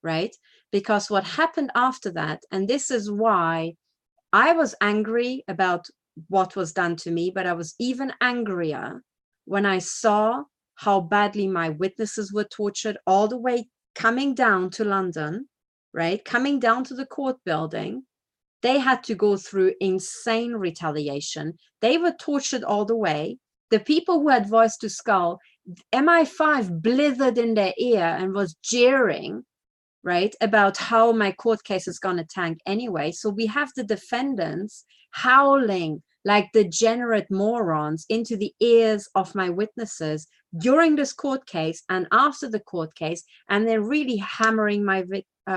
right? Because what happened after that, and this is why I was angry about what was done to me, but I was even angrier when I saw how badly my witnesses were tortured all the way coming down to London, right? Coming down to the court building. They had to go through insane retaliation. They were tortured all the way. The people who had voice to skull, MI5 blithered in their ear and was jeering, right, about how my court case is going to tank anyway. So we have the defendants howling like degenerate morons into the ears of my witnesses during this court case and after the court case, and they're really hammering my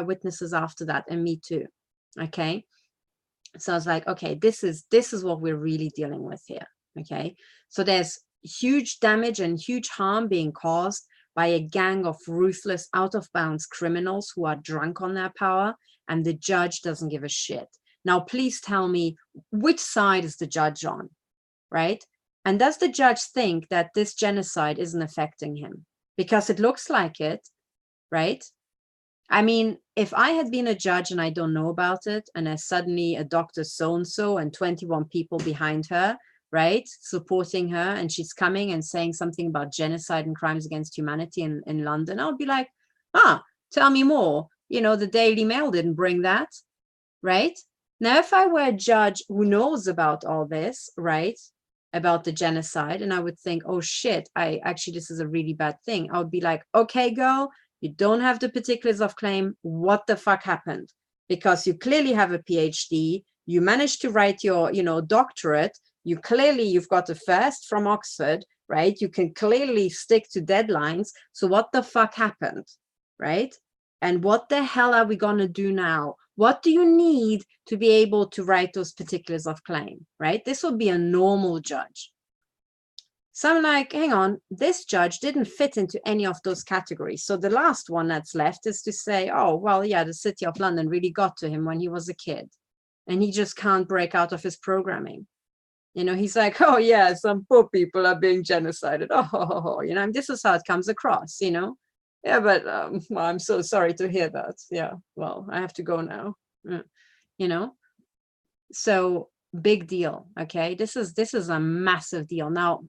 witnesses after that, and me too. Okay. So I was like, okay, this is what we're really dealing with here. Okay. So there's huge damage and huge harm being caused by a gang of ruthless, out of bounds criminals who are drunk on their power, and the judge doesn't give a shit. Now, please tell me, which side is the judge on, right? And does the judge think that this genocide isn't affecting him? Because it looks like it, right? I mean, if I had been a judge and I don't know about it, and there's suddenly a Dr. So-and-so and 21 people behind her, right, supporting her, and she's coming and saying something about genocide and crimes against humanity in London, I would be like, tell me more. You know, the Daily Mail didn't bring that, right? Now, if I were a judge who knows about all this, right, about the genocide, and I would think, oh shit, this is a really bad thing, I would be like, okay, girl, you don't have the particulars of claim. What the fuck happened? Because you clearly have a PhD. You managed to write your, doctorate. You've got a first from Oxford, right? You can clearly stick to deadlines. So what the fuck happened, right? And what the hell are we going to do now? What do you need to be able to write those particulars of claim, right? This would be a normal judge. So I'm like, hang on, this judge didn't fit into any of those categories. So the last one that's left is to say, oh, well, yeah, the City of London really got to him when he was a kid, and he just can't break out of his programming. You know, he's like, oh, yeah, some poor people are being genocided. Oh, you know, and this is how it comes across, you know. Yeah, but well, I'm so sorry to hear that. Yeah, well, I have to go now. You know, so big deal. Okay, this is a massive deal. Now,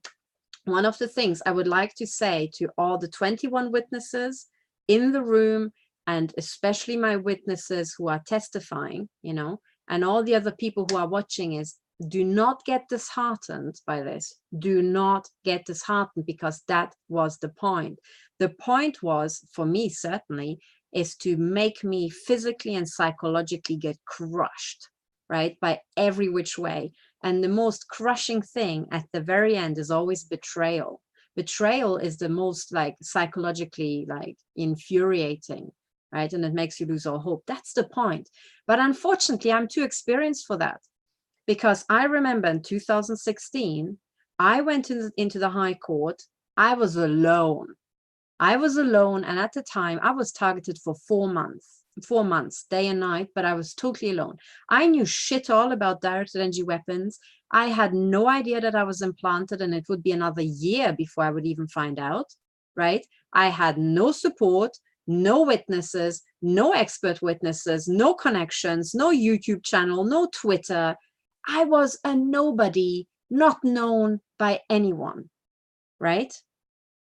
one of the things I would like to say to all the 21 witnesses in the room, and especially my witnesses who are testifying, you know, and all the other people who are watching, is do not get disheartened by this. Do not get disheartened, because that was the point. The point was, for me certainly, is to make me physically and psychologically get crushed, right, by every which way. And the most crushing thing at the very end is always betrayal. Betrayal is the most like psychologically like infuriating, right? And it makes you lose all hope. That's the point. But unfortunately, I'm too experienced for that, because I remember in 2016, I went into the High Court. I was alone. And at the time I was targeted for 4 months, day and night, but I was totally alone. I knew shit all about directed energy weapons. I had no idea that I was implanted, and it would be another year before I would even find out, right? I had no support, no witnesses, no expert witnesses, no connections, no YouTube channel, no Twitter. I was a nobody, not known by anyone, right?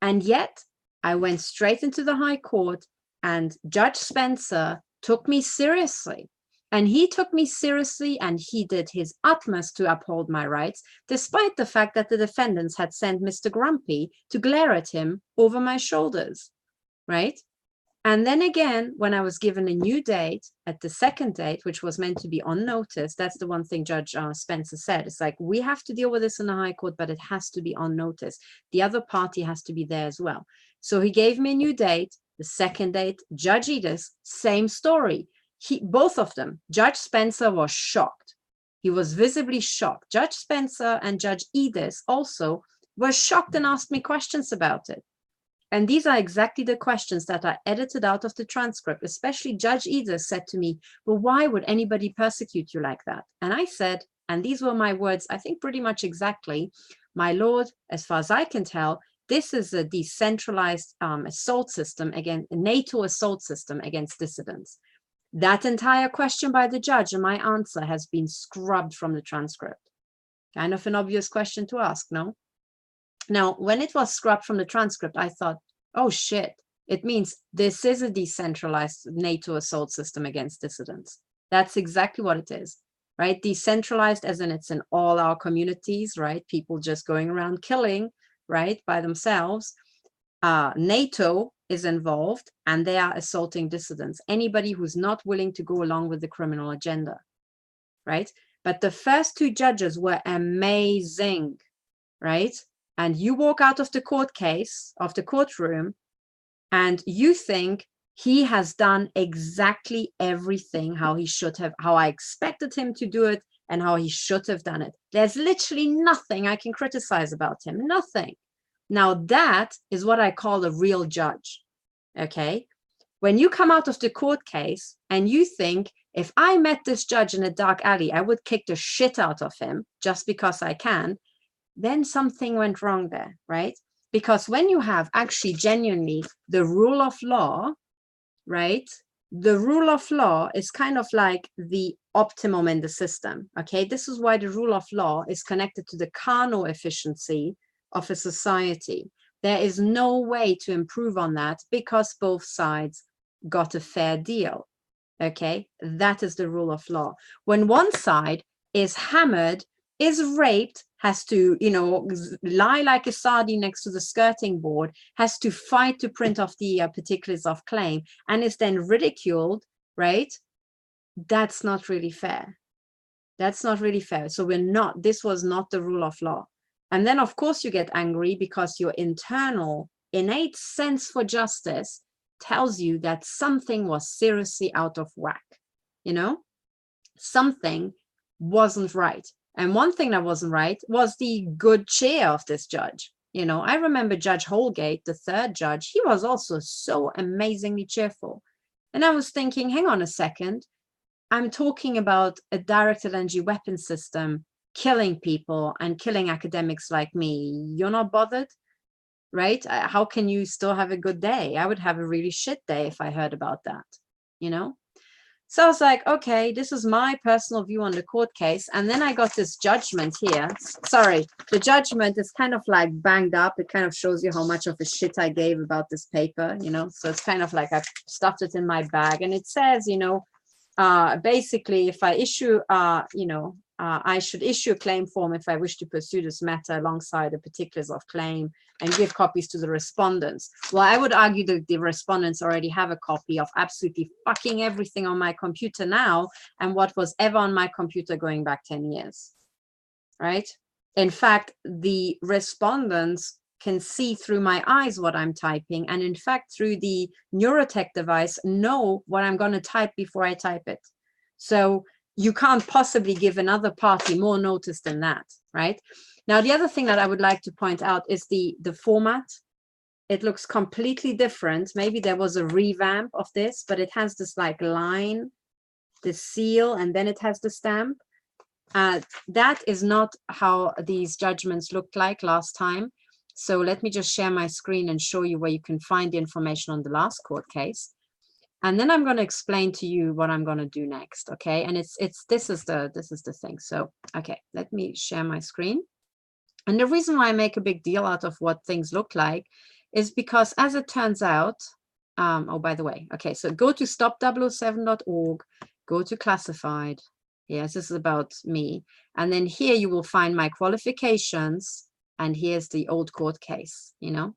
And yet I went straight into the High Court, and Judge Spencer took me seriously. And he took me seriously, and he did his utmost to uphold my rights, despite the fact that the defendants had sent Mr. Grumpy to glare at him over my shoulders, right? And then again, when I was given a new date at the second date, which was meant to be on notice, that's the one thing Judge Spencer said. It's like, we have to deal with this in the High Court, but it has to be on notice. The other party has to be there as well. So he gave me a new date, the second date. Judge Edith, same story. Both of them, Judge Spencer was shocked. He was visibly shocked. Judge Spencer and Judge Edith also were shocked and asked me questions about it. And these are exactly the questions that are edited out of the transcript. Especially Judge Edith said to me, well, why would anybody persecute you like that? And I said, and these were my words, I think pretty much exactly, my lord, as far as I can tell, this is a decentralized assault system, again, a NATO assault system against dissidents. That entire question by the judge and my answer has been scrubbed from the transcript. Kind of an obvious question to ask, no? Now, when it was scrubbed from the transcript, I thought, oh shit, it means this is a decentralized NATO assault system against dissidents. That's exactly what it is, right? Decentralized as in it's in all our communities, right? People just going around killing, right, by themselves. NATO is involved, and they are assaulting dissidents, anybody who's not willing to go along with the criminal agenda, right? But the first two judges were amazing, right? And you walk out of the court case, of the courtroom, and you think he has done exactly everything how he should have, how I expected him to do it, and how he should have done it. There's literally nothing I can criticize about him, nothing. Now that is what I call a real judge, okay? When you come out of the court case and you think, if I met this judge in a dark alley, I would kick the shit out of him just because I can, then something went wrong there, right? Because when you have actually genuinely the rule of law, right? The rule of law is kind of like the optimum in the system, okay? This is why the rule of law is connected to the Carnot efficiency of a society. There is no way to improve on that because both sides got a fair deal, okay? That is the rule of law. When one side is hammered, is raped, has to, you know, lie like a sardine next to the skirting board, has to fight to print off the particulars of claim, and is then ridiculed, right? That's not really fair. That's not really fair. So this was not the rule of law. And then, of course, you get angry because your internal innate sense for justice tells you that something was seriously out of whack. you know, something wasn't right. And one thing that wasn't right was the good cheer of this judge. You know, I remember Judge Holgate, the third judge, he was also so amazingly cheerful. And I was thinking, hang on a second, I'm talking about a directed energy weapon system killing people and killing academics like me. You're not bothered, right? How can you still have a good day? I would have a really shit day if I heard about that, you know? So I was like, okay, this is my personal view on the court case. And then I got this judgment here. Sorry, the judgment is kind of like banged up. It kind of shows you how much of a shit I gave about this paper, you know? So it's kind of like I've stuffed it in my bag. And it says, you know, basically, if I issue, I should issue a claim form if I wish to pursue this matter alongside the particulars of claim and give copies to the respondents. Well, I would argue that the respondents already have a copy of absolutely fucking everything on my computer now and what was ever on my computer going back 10 years, right? In fact, the respondents can see through my eyes what I'm typing, and in fact, through the Neurotech device, know what I'm going to type before I type it. So you can't possibly give another party more notice than that, right? Now, the other thing that I would like to point out is the format. It looks completely different. Maybe there was a revamp of this, but it has this like line, the seal, and then it has the stamp. That is not how these judgments looked like last time. So let me just share my screen and show you where you can find the information on the last court case. And then I'm going to explain to you what I'm going to do next. Okay. And this is the thing. So, okay, let me share my screen. And the reason why I make a big deal out of what things look like is because, as it turns out, oh, by the way, okay, so go to stop007.org, go to classified. Yes, this is about me. And then here you will find my qualifications. And here's the old court case, you know,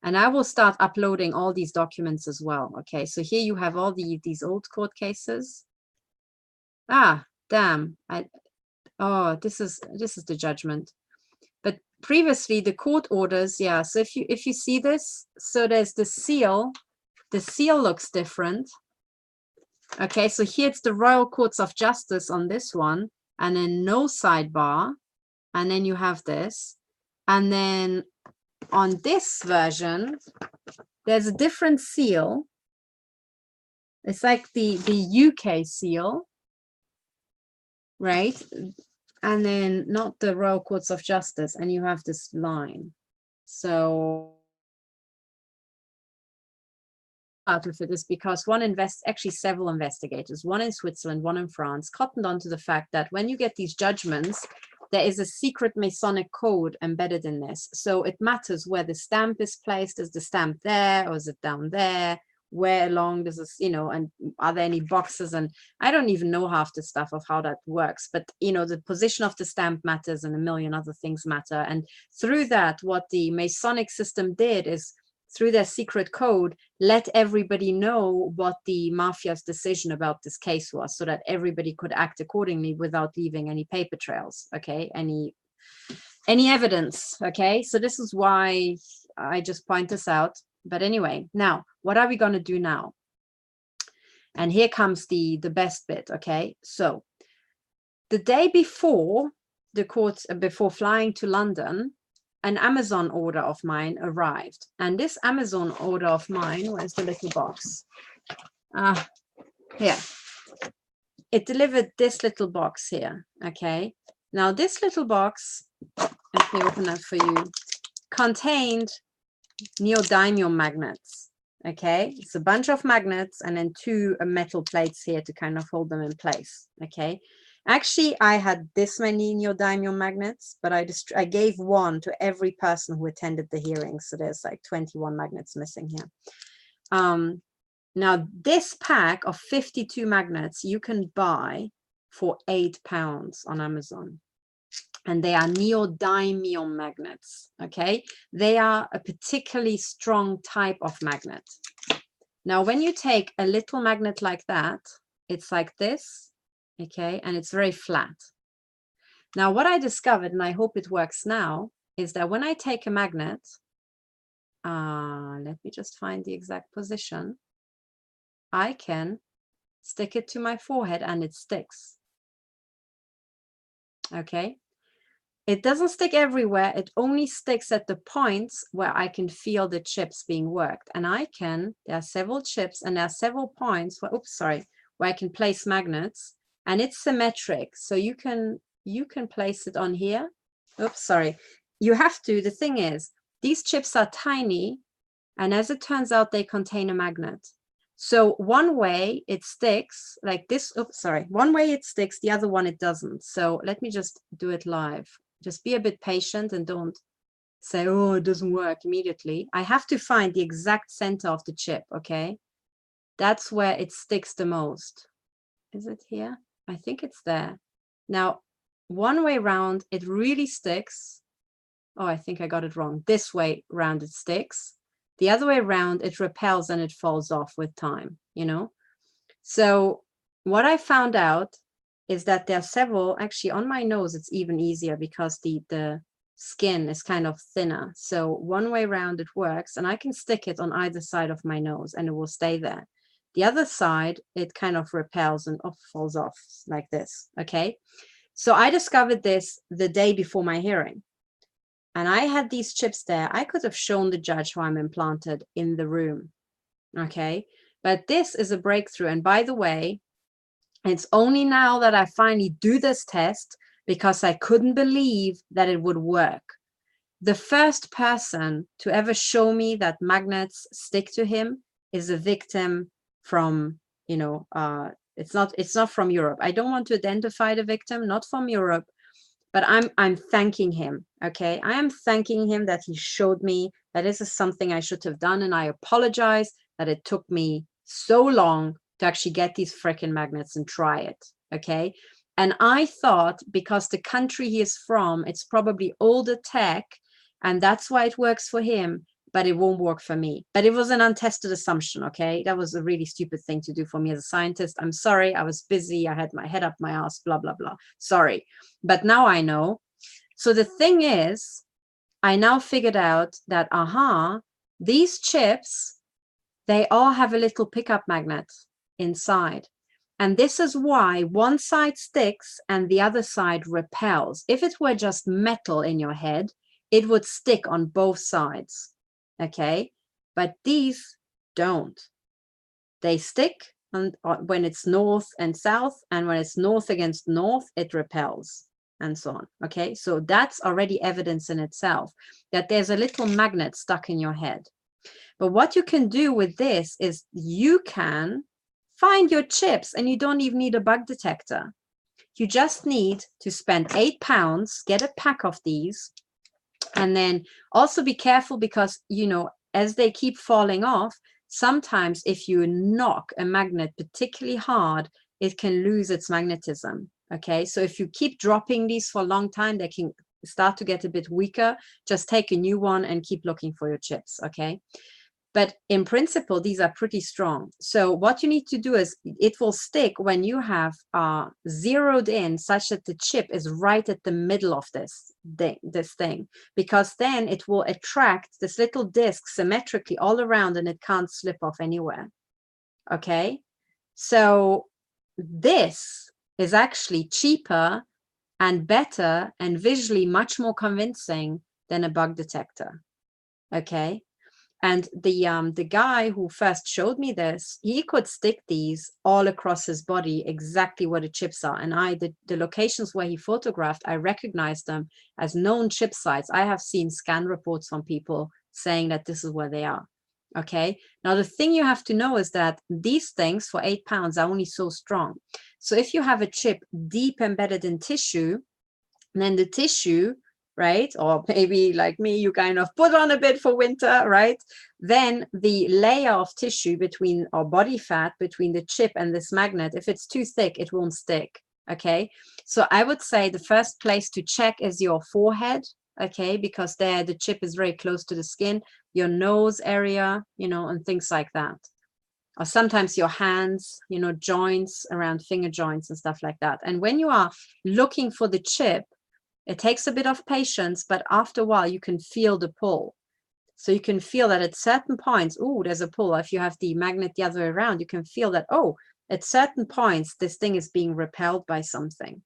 and I will start uploading all these documents as well. Okay, so here you have all these old court cases. Ah, damn. This is the judgment. But previously the court orders, yeah. So if you see this, so there's the seal. The seal looks different. Okay, so here it's the Royal Courts of Justice on this one, and then no sidebar, and then you have this. And then on this version, there's a different seal. It's like the UK seal, right? And then not the Royal Courts of Justice, and you have this line. So out of it is because actually several investigators, one in Switzerland, one in France, cottoned onto the fact that when you get these judgments, there is a secret Masonic code embedded in this. So it matters where the stamp is placed. Is the stamp there or is it down there? Where along does this, you know, and are there any boxes? And I don't even know half the stuff of how that works, but, you know, the position of the stamp matters and a million other things matter. And through that, what the Masonic system did is, through their secret code, let everybody know what the mafia's decision about this case was, so that everybody could act accordingly without leaving any paper trails, okay, any evidence, okay? So this is why I just point this out. But anyway, now, what are we going to do now? And here comes the best bit, okay? So the day before the court, before flying to London, an Amazon order of mine arrived. And this Amazon order of mine, where's the little box? Here. It delivered this little box here, okay? Now this little box, let me open that for you, contained neodymium magnets, okay? It's a bunch of magnets and then two metal plates here to kind of hold them in place, okay? Actually, I had this many neodymium magnets, but I gave one to every person who attended the hearing. So there's like 21 magnets missing here. Now, this pack of 52 magnets you can buy for £8 on Amazon. And they are neodymium magnets, okay? They are a particularly strong type of magnet. Now, when you take a little magnet like that, it's like this. Okay, and it's very flat. Now, what I discovered, and I hope it works now, is that when I take a magnet, let me just find the exact position, I can stick it to my forehead, and it sticks. Okay. It doesn't stick everywhere. It only sticks at the points where I can feel the chips being worked. And there are several chips and there are several points where, where I can place magnets, and it's symmetric. So you can place it on here. You have to, the thing is, these chips are tiny, and as it turns out, they contain a magnet. So one way it sticks like this. One way it sticks, the other one it doesn't. So let me just do it live. Just be a bit patient and don't say, oh, it doesn't work immediately. I have to find the exact center of the chip, okay? That's where it sticks the most. Is it here? I think it's there. Now, one way round, it really sticks. Oh, I think I got it wrong. This way round, it sticks. The other way around, it repels and it falls off with time, you know? So what I found out is that there are several, actually on my nose, it's even easier because the skin is kind of thinner. So one way around it works, and I can stick it on either side of my nose and it will stay there. The other side, it kind of repels and falls off like this, okay? So I discovered this the day before my hearing. And I had these chips there. I could have shown the judge how I'm implanted in the room, okay? But this is a breakthrough. And by the way, it's only now that I finally do this test because I couldn't believe that it would work. The first person to ever show me that magnets stick to him is a victim from, it's not from Europe. I don't want to identify the victim, not from Europe, but I'm thanking him, okay? I am thanking him that he showed me that this is something I should have done, and I apologize that it took me so long to actually get these freaking magnets and try it, okay? And I thought because the country he is from, it's probably older tech, and that's why it works for him, but it won't work for me. But it was an untested assumption, okay? That was a really stupid thing to do for me as a scientist. I'm sorry, I was busy, I had my head up my ass, blah, blah, blah. Sorry. But now I know. So the thing is, I now figured out that, these chips, they all have a little pickup magnet inside. And this is why one side sticks and the other side repels. If it were just metal in your head, it would stick on both sides, okay? But these don't. They stick when it's north and south, and when it's north against north, it repels, and so on, okay? So that's already evidence in itself that there's a little magnet stuck in your head. But what you can do with this is you can find your chips, and you don't even need a bug detector. You just need to spend £8, get a pack of these, and then also be careful because, as they keep falling off, sometimes if you knock a magnet particularly hard, it can lose its magnetism, okay? So if you keep dropping these for a long time, they can start to get a bit weaker. Just take a new one and keep looking for your chips, okay? But in principle, these are pretty strong. So what you need to do is it will stick when you have zeroed in such that the chip is right at the middle of this thing, because then it will attract this little disc symmetrically all around and it can't slip off anywhere. Okay, so this is actually cheaper and better and visually much more convincing than a bug detector. Okay. And the guy who first showed me this, he could stick these all across his body, exactly where the chips are. And the locations where he photographed, I recognized them as known chip sites. I have seen scan reports from people saying that this is where they are. Okay. Now, the thing you have to know is that these things for £8 are only so strong. So if you have a chip deep embedded in tissue, then the tissue, right? Or maybe like me, you kind of put on a bit for winter, right? Then the layer of tissue between, or body fat between the chip and this magnet, if it's too thick, it won't stick, okay? So I would say the first place to check is your forehead, okay? Because there the chip is very close to the skin, your nose area, and things like that. Or sometimes your hands, joints around finger joints and stuff like that. And when you are looking for the chip, it takes a bit of patience, but after a while, you can feel the pull. So you can feel that at certain points, there's a pull. If you have the magnet the other way around, you can feel that, At certain points, this thing is being repelled by something.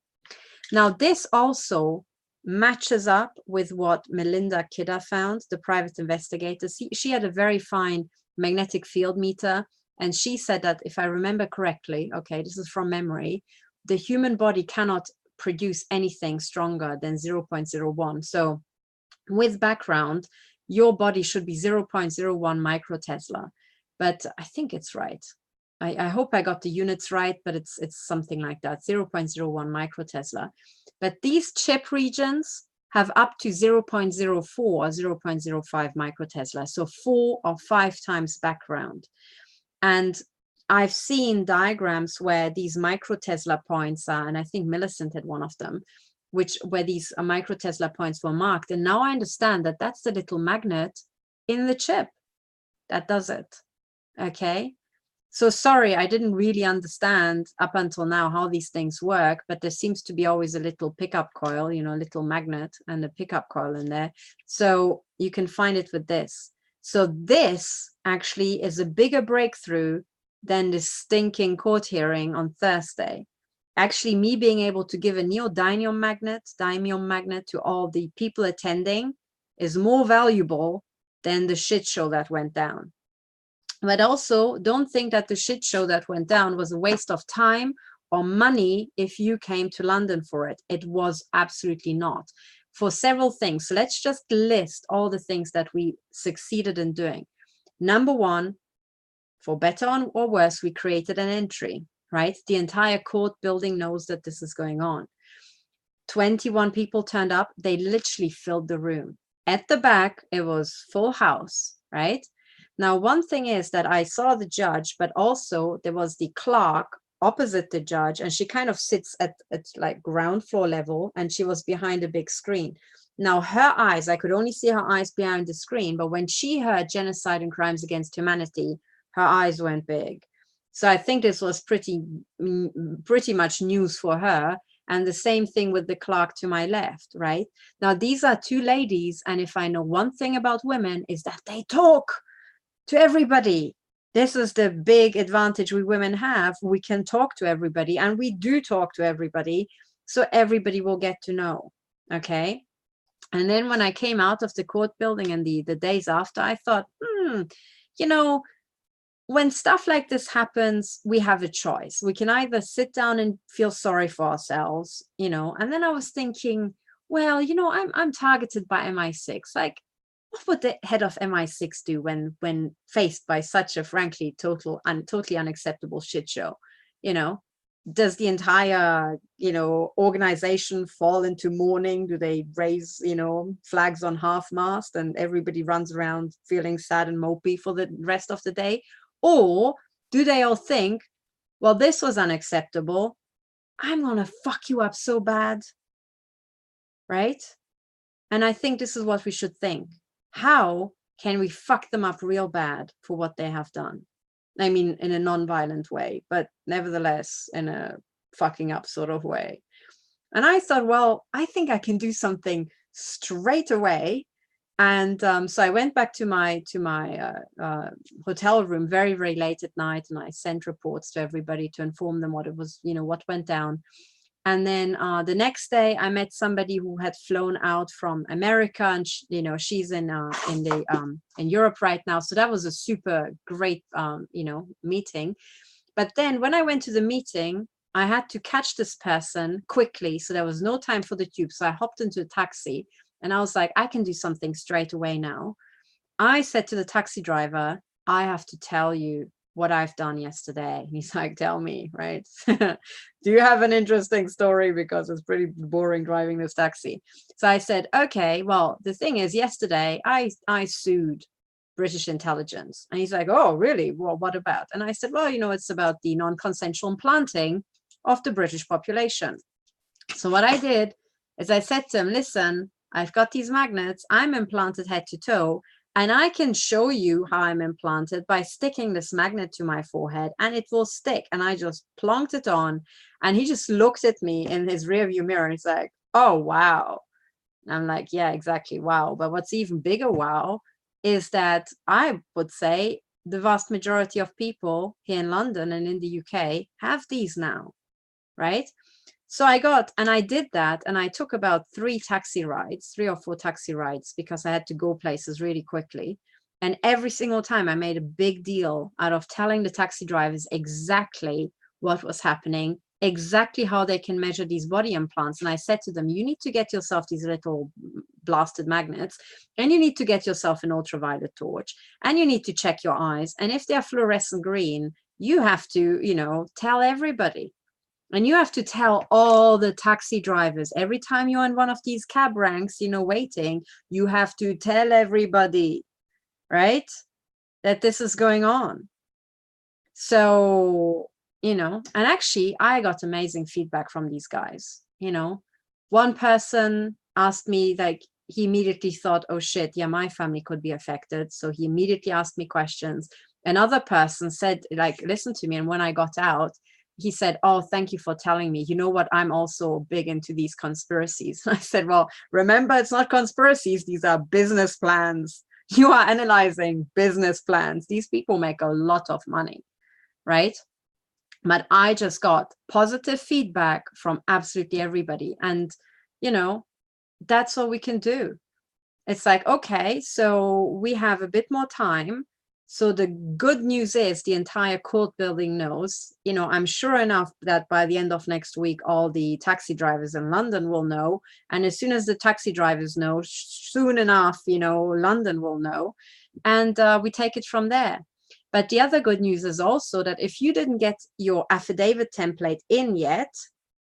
Now, this also matches up with what Melinda Kidder found, the private investigator. She had a very fine magnetic field meter, and she said that, if I remember correctly, okay, this is from memory, the human body cannot produce anything stronger than 0.01. So with background, your body should be 0.01 microtesla, but I think it's right. I hope I got the units right, but it's something like that, 0.01 microtesla. But these chip regions have up to 0.04 or 0.05 microtesla, so 4 or 5 times background. And I've seen diagrams where these microtesla points are, and I think Millicent had one of them, where these microtesla points were marked. And now I understand that that's the little magnet in the chip that does it. Okay. So sorry, I didn't really understand up until now how these things work, but there seems to be always a little pickup coil, you know, a little magnet and a pickup coil in there. So you can find it with this. So this actually is a bigger breakthrough than this stinking court hearing on Thursday. Actually, me being able to give a neodymium magnet to all the people attending is more valuable than the shit show that went down. But also, don't think that the shit show that went down was a waste of time or money if you came to London for it. It was absolutely not, for several things. So let's just list all the things that we succeeded in doing. Number one, for better or worse, we created an entry, right? The entire court building knows that this is going on. 21 people turned up. They literally filled the room. At the back, it was full house, right? Now, one thing is that I saw the judge, but also there was the clerk opposite the judge, and she kind of sits at like ground floor level, and she was behind a big screen. Now, her eyes, I could only see her eyes behind the screen, but when she heard genocide and crimes against humanity, her eyes went big. So I think this was pretty much news for her. And the same thing with the clerk to my left, right? Now, these are two ladies, and if I know one thing about women is that they talk to everybody. This is the big advantage we women have. We can talk to everybody, and we do talk to everybody, so everybody will get to know. Okay. And then when I came out of the court building and the days after, I thought, you know, when stuff like this happens, we have a choice. We can either sit down and feel sorry for ourselves, you know. And then I was thinking, well, you know, I'm targeted by MI6. Like, what would the head of MI6 do when faced by such a frankly totally unacceptable shit show? You know, does the entire, you know, organization fall into mourning? Do they raise, you know, flags on half-mast and everybody runs around feeling sad and mopey for the rest of the day? Or do they all think, well, this was unacceptable, I'm gonna fuck you up so bad, right? And I think this is what we should think. How can we fuck them up real bad for what they have done? I mean, in a non-violent way, but nevertheless, in a fucking up sort of way. And I thought, well, I think I can do something straight away. And so I went back to my hotel room very, very late at night, and I sent reports to everybody to inform them what it was, you know, what went down. And then the next day, I met somebody who had flown out from America, and you know, she's in Europe right now. So that was a super great you know, meeting. But then when I went to the meeting, I had to catch this person quickly, so there was no time for the tube. So I hopped into a taxi, and I was like, I can do something straight away now. I said to the taxi driver, I have to tell you what I've done yesterday. He's like, tell me, right? Do you have an interesting story? Because it's pretty boring driving this taxi. So I said, okay, well, the thing is, yesterday I sued British intelligence. And he's like, oh, really? Well, what about? And I said, well, you know, it's about the non-consensual implanting of the British population. So what I did is I said to him, listen, I've got these magnets, I'm implanted head to toe, and I can show you how I'm implanted by sticking this magnet to my forehead, and it will stick. And I just plonked it on, and he just looked at me in his rearview mirror. He's like, oh, wow. And I'm like, yeah, exactly. Wow. But what's even bigger wow is that I would say the vast majority of people here in London and in the UK have these now, right? So I did that, and I took about 3 or 4 taxi rides, because I had to go places really quickly. And every single time I made a big deal out of telling the taxi drivers exactly what was happening, exactly how they can measure these body implants. And I said to them, you need to get yourself these little blasted magnets, and you need to get yourself an ultraviolet torch, and you need to check your eyes. And if they're fluorescent green, you have to, tell everybody. And you have to tell all the taxi drivers every time you're in one of these cab ranks, waiting, you have to tell everybody, right, that this is going on. So, and actually I got amazing feedback from these guys. One person asked me, like, he immediately thought, oh shit, yeah, my family could be affected. So he immediately asked me questions. Another person said, like, listen to me. And when I got out, he said, oh, thank you for telling me. You know what? I'm also big into these conspiracies. I said, well, remember, it's not conspiracies. These are business plans. You are analyzing business plans. These people make a lot of money, right? But I just got positive feedback from absolutely everybody. And, that's all we can do. It's like, okay, so we have a bit more time. So the good news is the entire court building knows, I'm sure enough that by the end of next week, all the taxi drivers in London will know. And as soon as the taxi drivers know, soon enough, London will know. And we take it from there. But the other good news is also that if you didn't get your affidavit template in yet,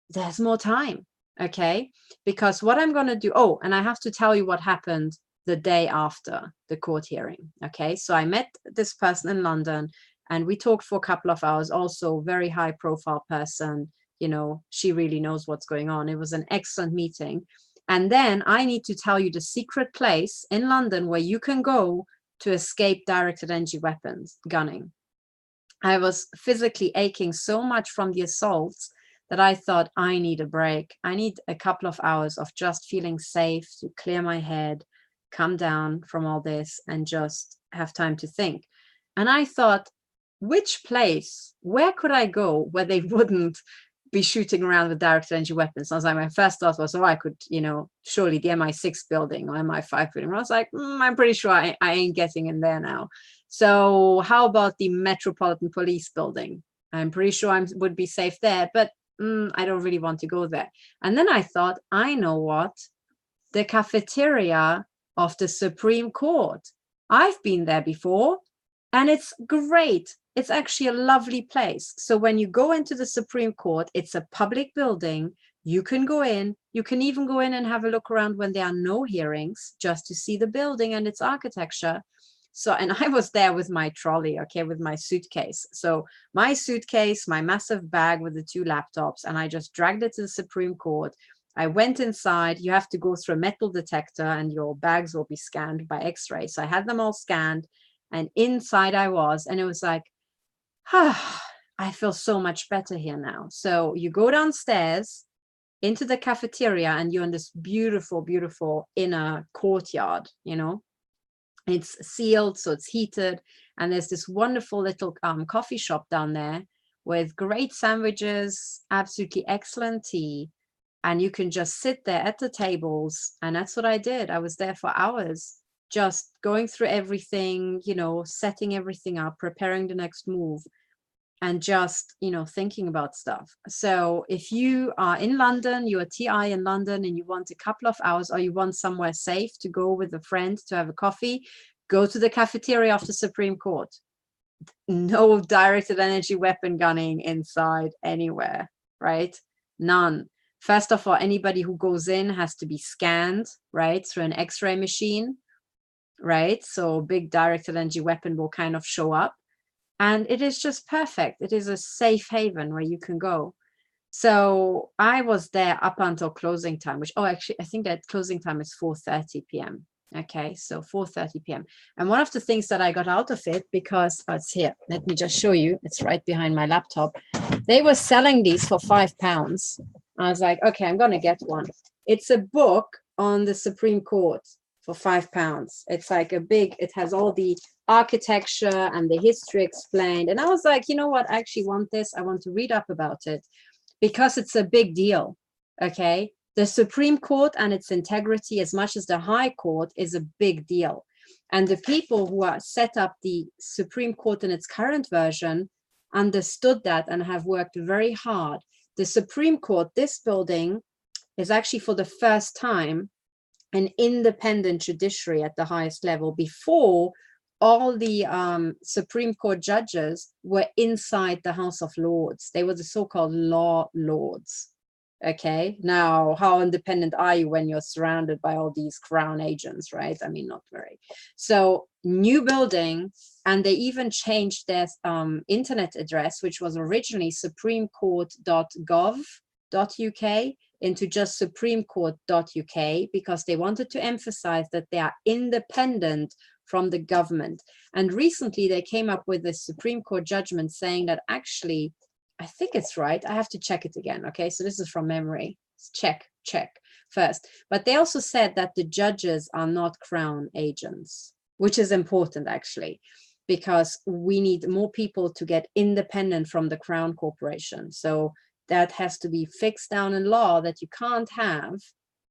there's more time. Okay. Because what I'm going to do, and I have to tell you what happened the day after the court hearing. Okay, so I met this person in London, and we talked for a couple of hours. Also, very high profile person. She really knows what's going on. It was an excellent meeting. And then I need to tell you the secret place in London where you can go to escape directed energy weapons gunning. I was physically aching so much from the assaults that I thought, I need a break. I need a couple of hours of just feeling safe, to clear my head, come down from all this, and just have time to think. And I thought, where could I go where they wouldn't be shooting around with directed energy weapons? I was like, my first thought was, I could, surely the MI6 building or MI5 building. I was like, I'm pretty sure I ain't getting in there now. So how about the Metropolitan Police building? I'm pretty sure I would be safe there, but I don't really want to go there. And then I thought, I know what, the cafeteria of the Supreme Court. I've been there before, and it's great. It's actually a lovely place. So when you go into the Supreme Court, it's a public building. You can go in. You can even go in and have a look around when there are no hearings, just to see the building and its architecture. So, and I was there with my trolley, okay, with my suitcase. So my suitcase, my massive bag with the 2 laptops, and I just dragged it to the Supreme Court. I went inside. You have to go through a metal detector, and your bags will be scanned by X-ray. So I had them all scanned, and inside I was, and it was like, I feel so much better here now. So you go downstairs into the cafeteria, and you're in this beautiful, beautiful inner courtyard, It's sealed, so it's heated. And there's this wonderful little coffee shop down there with great sandwiches, absolutely excellent tea. And you can just sit there at the tables. And that's what I did. I was there for hours, just going through everything, setting everything up, preparing the next move, and just, thinking about stuff. So if you are in London, you're a TI in London, and you want a couple of hours, or you want somewhere safe to go with a friend to have a coffee, go to the cafeteria of the Supreme Court. No directed energy weapon gunning inside anywhere, right? None. First of all, anybody who goes in has to be scanned, right, through an X-ray machine, right? So a big directed energy weapon will kind of show up. And it is just perfect. It is a safe haven where you can go. So I was there up until closing time, which, actually, I think that closing time is 4:30 p.m. Okay, so 4:30 p.m. And one of the things that I got out of it, because it's here, let me just show you. It's right behind my laptop. They were selling these for £5. I was like, okay, I'm going to get one. It's a book on the Supreme Court for £5. It's like a big, it has all the architecture and the history explained. And I was like, you know what, I actually want this. I want to read up about it because it's a big deal. Okay. The Supreme Court and its integrity, as much as the High Court, is a big deal. And the people who are set up the Supreme Court in its current version understood that and have worked very hard. The Supreme Court, this building, is actually for the first time an independent judiciary at the highest level. Before, all the Supreme Court judges were inside the House of Lords. They were the so-called law lords. Okay, now how independent are you when you're surrounded by all these crown agents, right? I mean, not very. So new building, and they even changed their internet address, which was originally supremecourt.gov.uk, into just supremecourt.uk, because they wanted to emphasize that they are independent from the government. And recently they came up with a Supreme Court judgment saying that actually, I think it's right. I have to check it again. Okay, so this is from memory. Check first. But they also said that the judges are not crown agents, which is important actually, because we need more people to get independent from the crown corporation. So that has to be fixed down in law, that you can't have,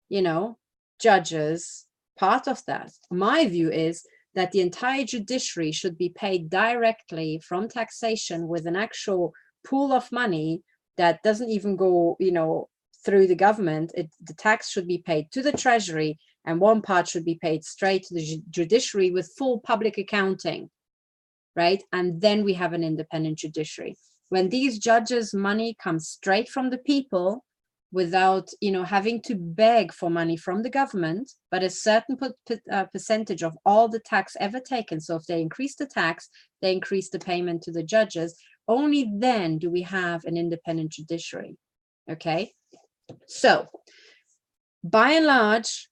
you know, judges part of that. My view is that the entire judiciary should be paid directly from taxation with an actual pool of money that doesn't even go, you know, through the government. The tax should be paid to the treasury, and one part should be paid straight to the judiciary with full public accounting, right? And then we have an independent judiciary. When these judges' money comes straight from the people without, you know, having to beg for money from the government, but a certain percentage of all the tax ever taken. So if they increase the tax, they increase the payment to the judges. Only then do we have an independent judiciary. Okay, so by and large,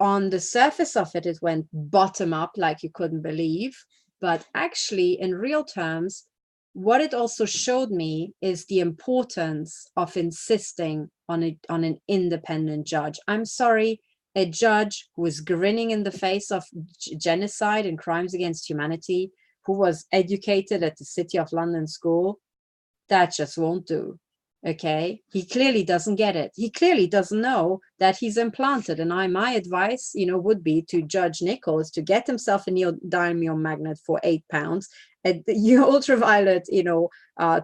on the surface of it, it went bottom up like you couldn't believe. But actually, in real terms, what it also showed me is the importance of insisting on an independent judge. I'm sorry, a judge who was grinning in the face of genocide and crimes against humanity, who was educated at the City of London school, that just won't do. Okay, he clearly doesn't get it. He clearly doesn't know that he's implanted. And my advice, you know, would be to Judge Nichols to get himself a neodymium magnet for £8, a ultraviolet, you know,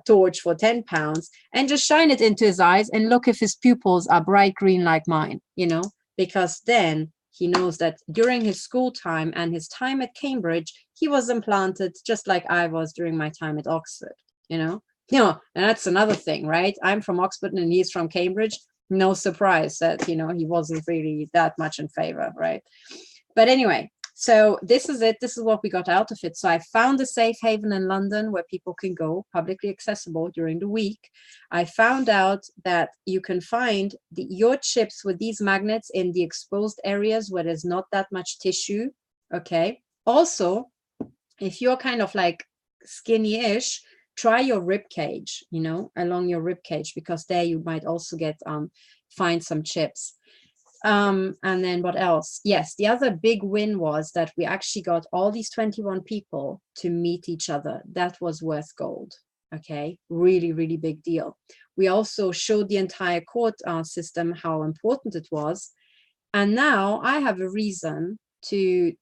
torch for £10, and just shine it into his eyes and look if his pupils are bright green like mine, you know, because then he knows that during his school time and his time at Cambridge, he was implanted just like I was during my time at Oxford, you know. And that's another thing, right? I'm from Oxford and he's from Cambridge. No surprise that, you know, he wasn't really that much in favor, right? But anyway, so this is it. This is what we got out of it. So I found a safe haven in London where people can go, publicly accessible during the week. I found out that you can find your chips with these magnets in the exposed areas where there's not that much tissue. Okay. Also, if you're kind of like skinny-ish, try your rib cage, you know, along your rib cage, because there you might also get find some chips. And then what else? Yes, the other big win was that we actually got all these 21 people to meet each other. That was worth gold. Okay, really, really big deal. We also showed the entire court system how important it was. And now I have a reason to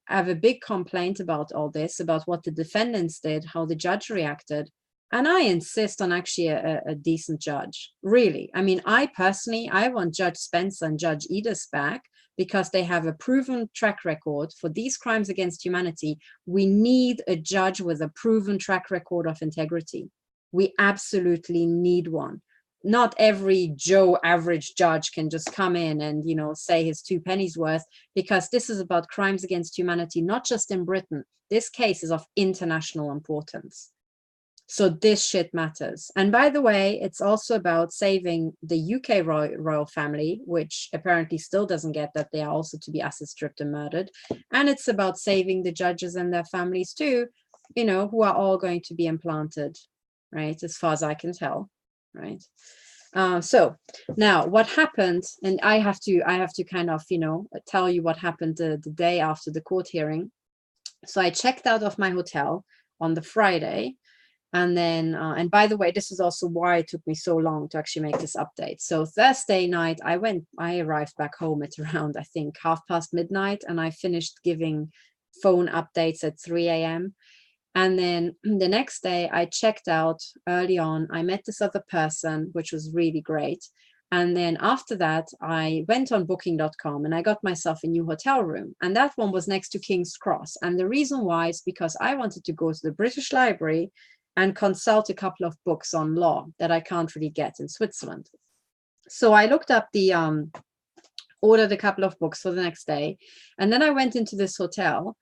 have a big complaint about all this, about what the defendants did, how the judge reacted. And I insist on actually a decent judge, really. I mean, I personally want Judge Spencer and Judge Edis back, because they have a proven track record for these crimes against humanity. We need a judge with a proven track record of integrity. We absolutely need one. Not every Joe average judge can just come in and, you know, say his 2 pennies worth, because this is about crimes against humanity, not just in Britain. This case is of international importance. So this shit matters. And by the way, it's also about saving the UK royal family, which apparently still doesn't get that they are also to be acid stripped and murdered. And it's about saving the judges and their families too, you know, who are all going to be implanted, right? As far as I can tell, right? So now what happened, and I have to kind of, you know, tell you what happened the day after the court hearing. So I checked out of my hotel on the Friday. And then, and by the way, this is also why it took me so long to actually make this update. So Thursday night, I arrived back home at around, I think, midnight, and I finished giving phone updates at 3 a.m. And then the next day I checked out early on. I met this other person, which was really great. And then after that, I went on booking.com and I got myself a new hotel room. And that one was next to King's Cross. And the reason why is because I wanted to go to the British Library and consult a couple of books on law that I can't really get in Switzerland. So I looked up ordered a couple of books for the next day. And then I went into this hotel,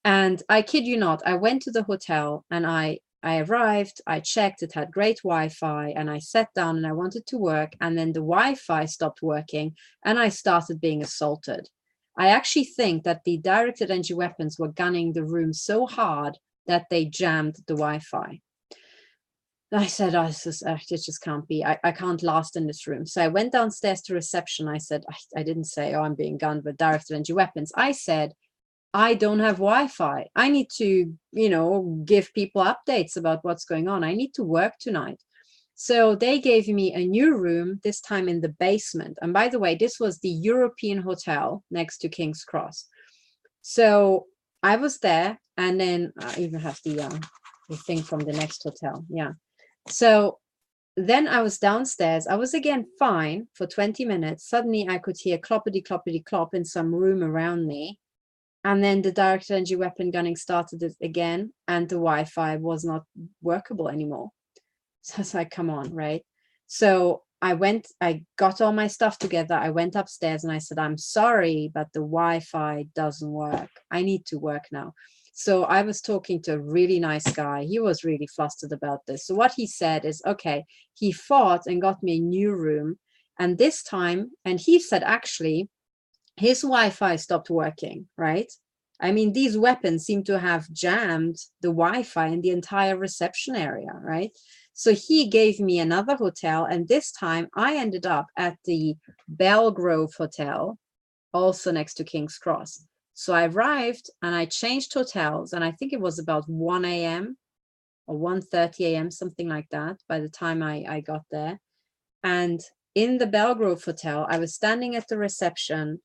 and I kid you not, I went to the hotel and I arrived, I checked, it had great Wi-Fi, and I sat down and I wanted to work. And then the Wi-Fi stopped working and I started being assaulted. I actually think that the directed energy weapons were gunning the room so hard that they jammed the Wi-Fi. I said, oh, it just can't be. I can't last in this room. So I went downstairs to reception. I said, I didn't say, oh, I'm being gunned with directed energy weapons. I said, I don't have Wi-Fi. I need to, you know, give people updates about what's going on. I need to work tonight. So they gave me a new room, this time in the basement. And by the way, this was the European Hotel next to King's Cross. So I was there, and then I even have the thing from the next hotel. Yeah. So then I was downstairs. I was again fine for 20 minutes. Suddenly I could hear cloppity, cloppity, clop in some room around me. And then the directed energy weapon gunning started it again, and the Wi-Fi was not workable anymore. So I was like, come on, right? So I got all my stuff together. I went upstairs and I said, I'm sorry, but the Wi-Fi doesn't work. I need to work now. So I was talking to a really nice guy. He was really flustered about this. So what he said is, okay, he fought and got me a new room. And this time, and he said, actually, his Wi-Fi stopped working, right? I mean, these weapons seem to have jammed the Wi-Fi in the entire reception area, right? So he gave me another hotel, and this time I ended up at the Belgrove Hotel, also next to King's Cross. So I arrived and I changed hotels, and I think it was about 1 a.m. or 1:30 a.m., something like that, by the time I got there. And in the Belgrove Hotel, I was standing at the reception.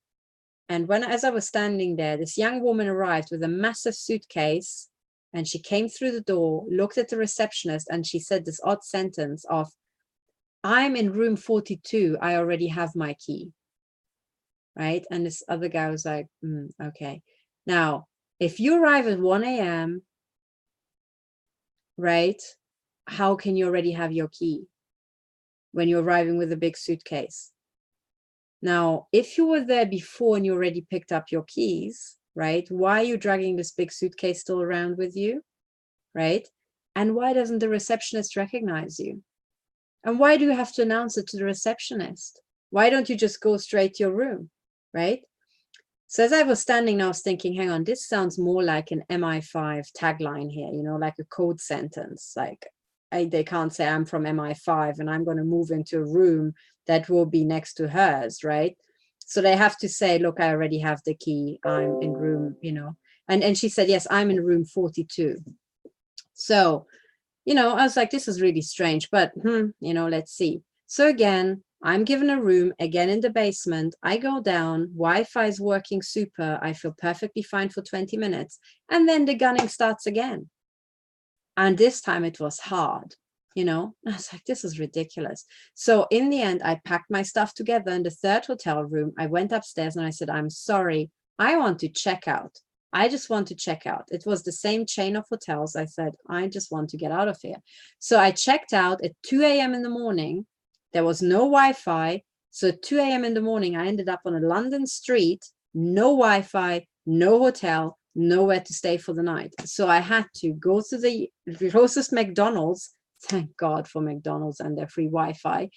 And as I was standing there, this young woman arrived with a massive suitcase, and she came through the door, looked at the receptionist, and she said this odd sentence of, I'm in room 42. I already have my key. Right? And this other guy was like, okay. Now, if you arrive at 1 a.m., right, how can you already have your key when you're arriving with a big suitcase? Now, if you were there before and you already picked up your keys, right, why are you dragging this big suitcase still around with you, right? And why doesn't the receptionist recognize you? And why do you have to announce it to the receptionist? Why don't you just go straight to your room, right? So as I was standing now, I was thinking, hang on, this sounds more like an MI5 tagline here, you know, like a code sentence. Like they can't say I'm from MI5 and I'm going to move into a room that will be next to hers, right? So they have to say, look, I already have the key. I'm in room, you know. And she said, yes, I'm in room 42. So, you know, I was like, this is really strange, but, you know, let's see. So again, I'm given a room again in the basement. I go down, Wi-Fi is working super. I feel perfectly fine for 20 minutes. And then the gunning starts again. And this time it was hard, you know. I was like, this is ridiculous. So in the end, I packed my stuff together in the third hotel room. I went upstairs and I said, I'm sorry, I want to check out. I just want to check out. It was the same chain of hotels. I said, I just want to get out of here. So I checked out at 2 a.m. in the morning. There was no Wi-Fi. So at 2 a.m. in the morning, I ended up on a London street, no Wi-Fi, no hotel, nowhere to stay for the night. So I had to go to the closest McDonald's, thank God for McDonald's and their free Wi-Fi,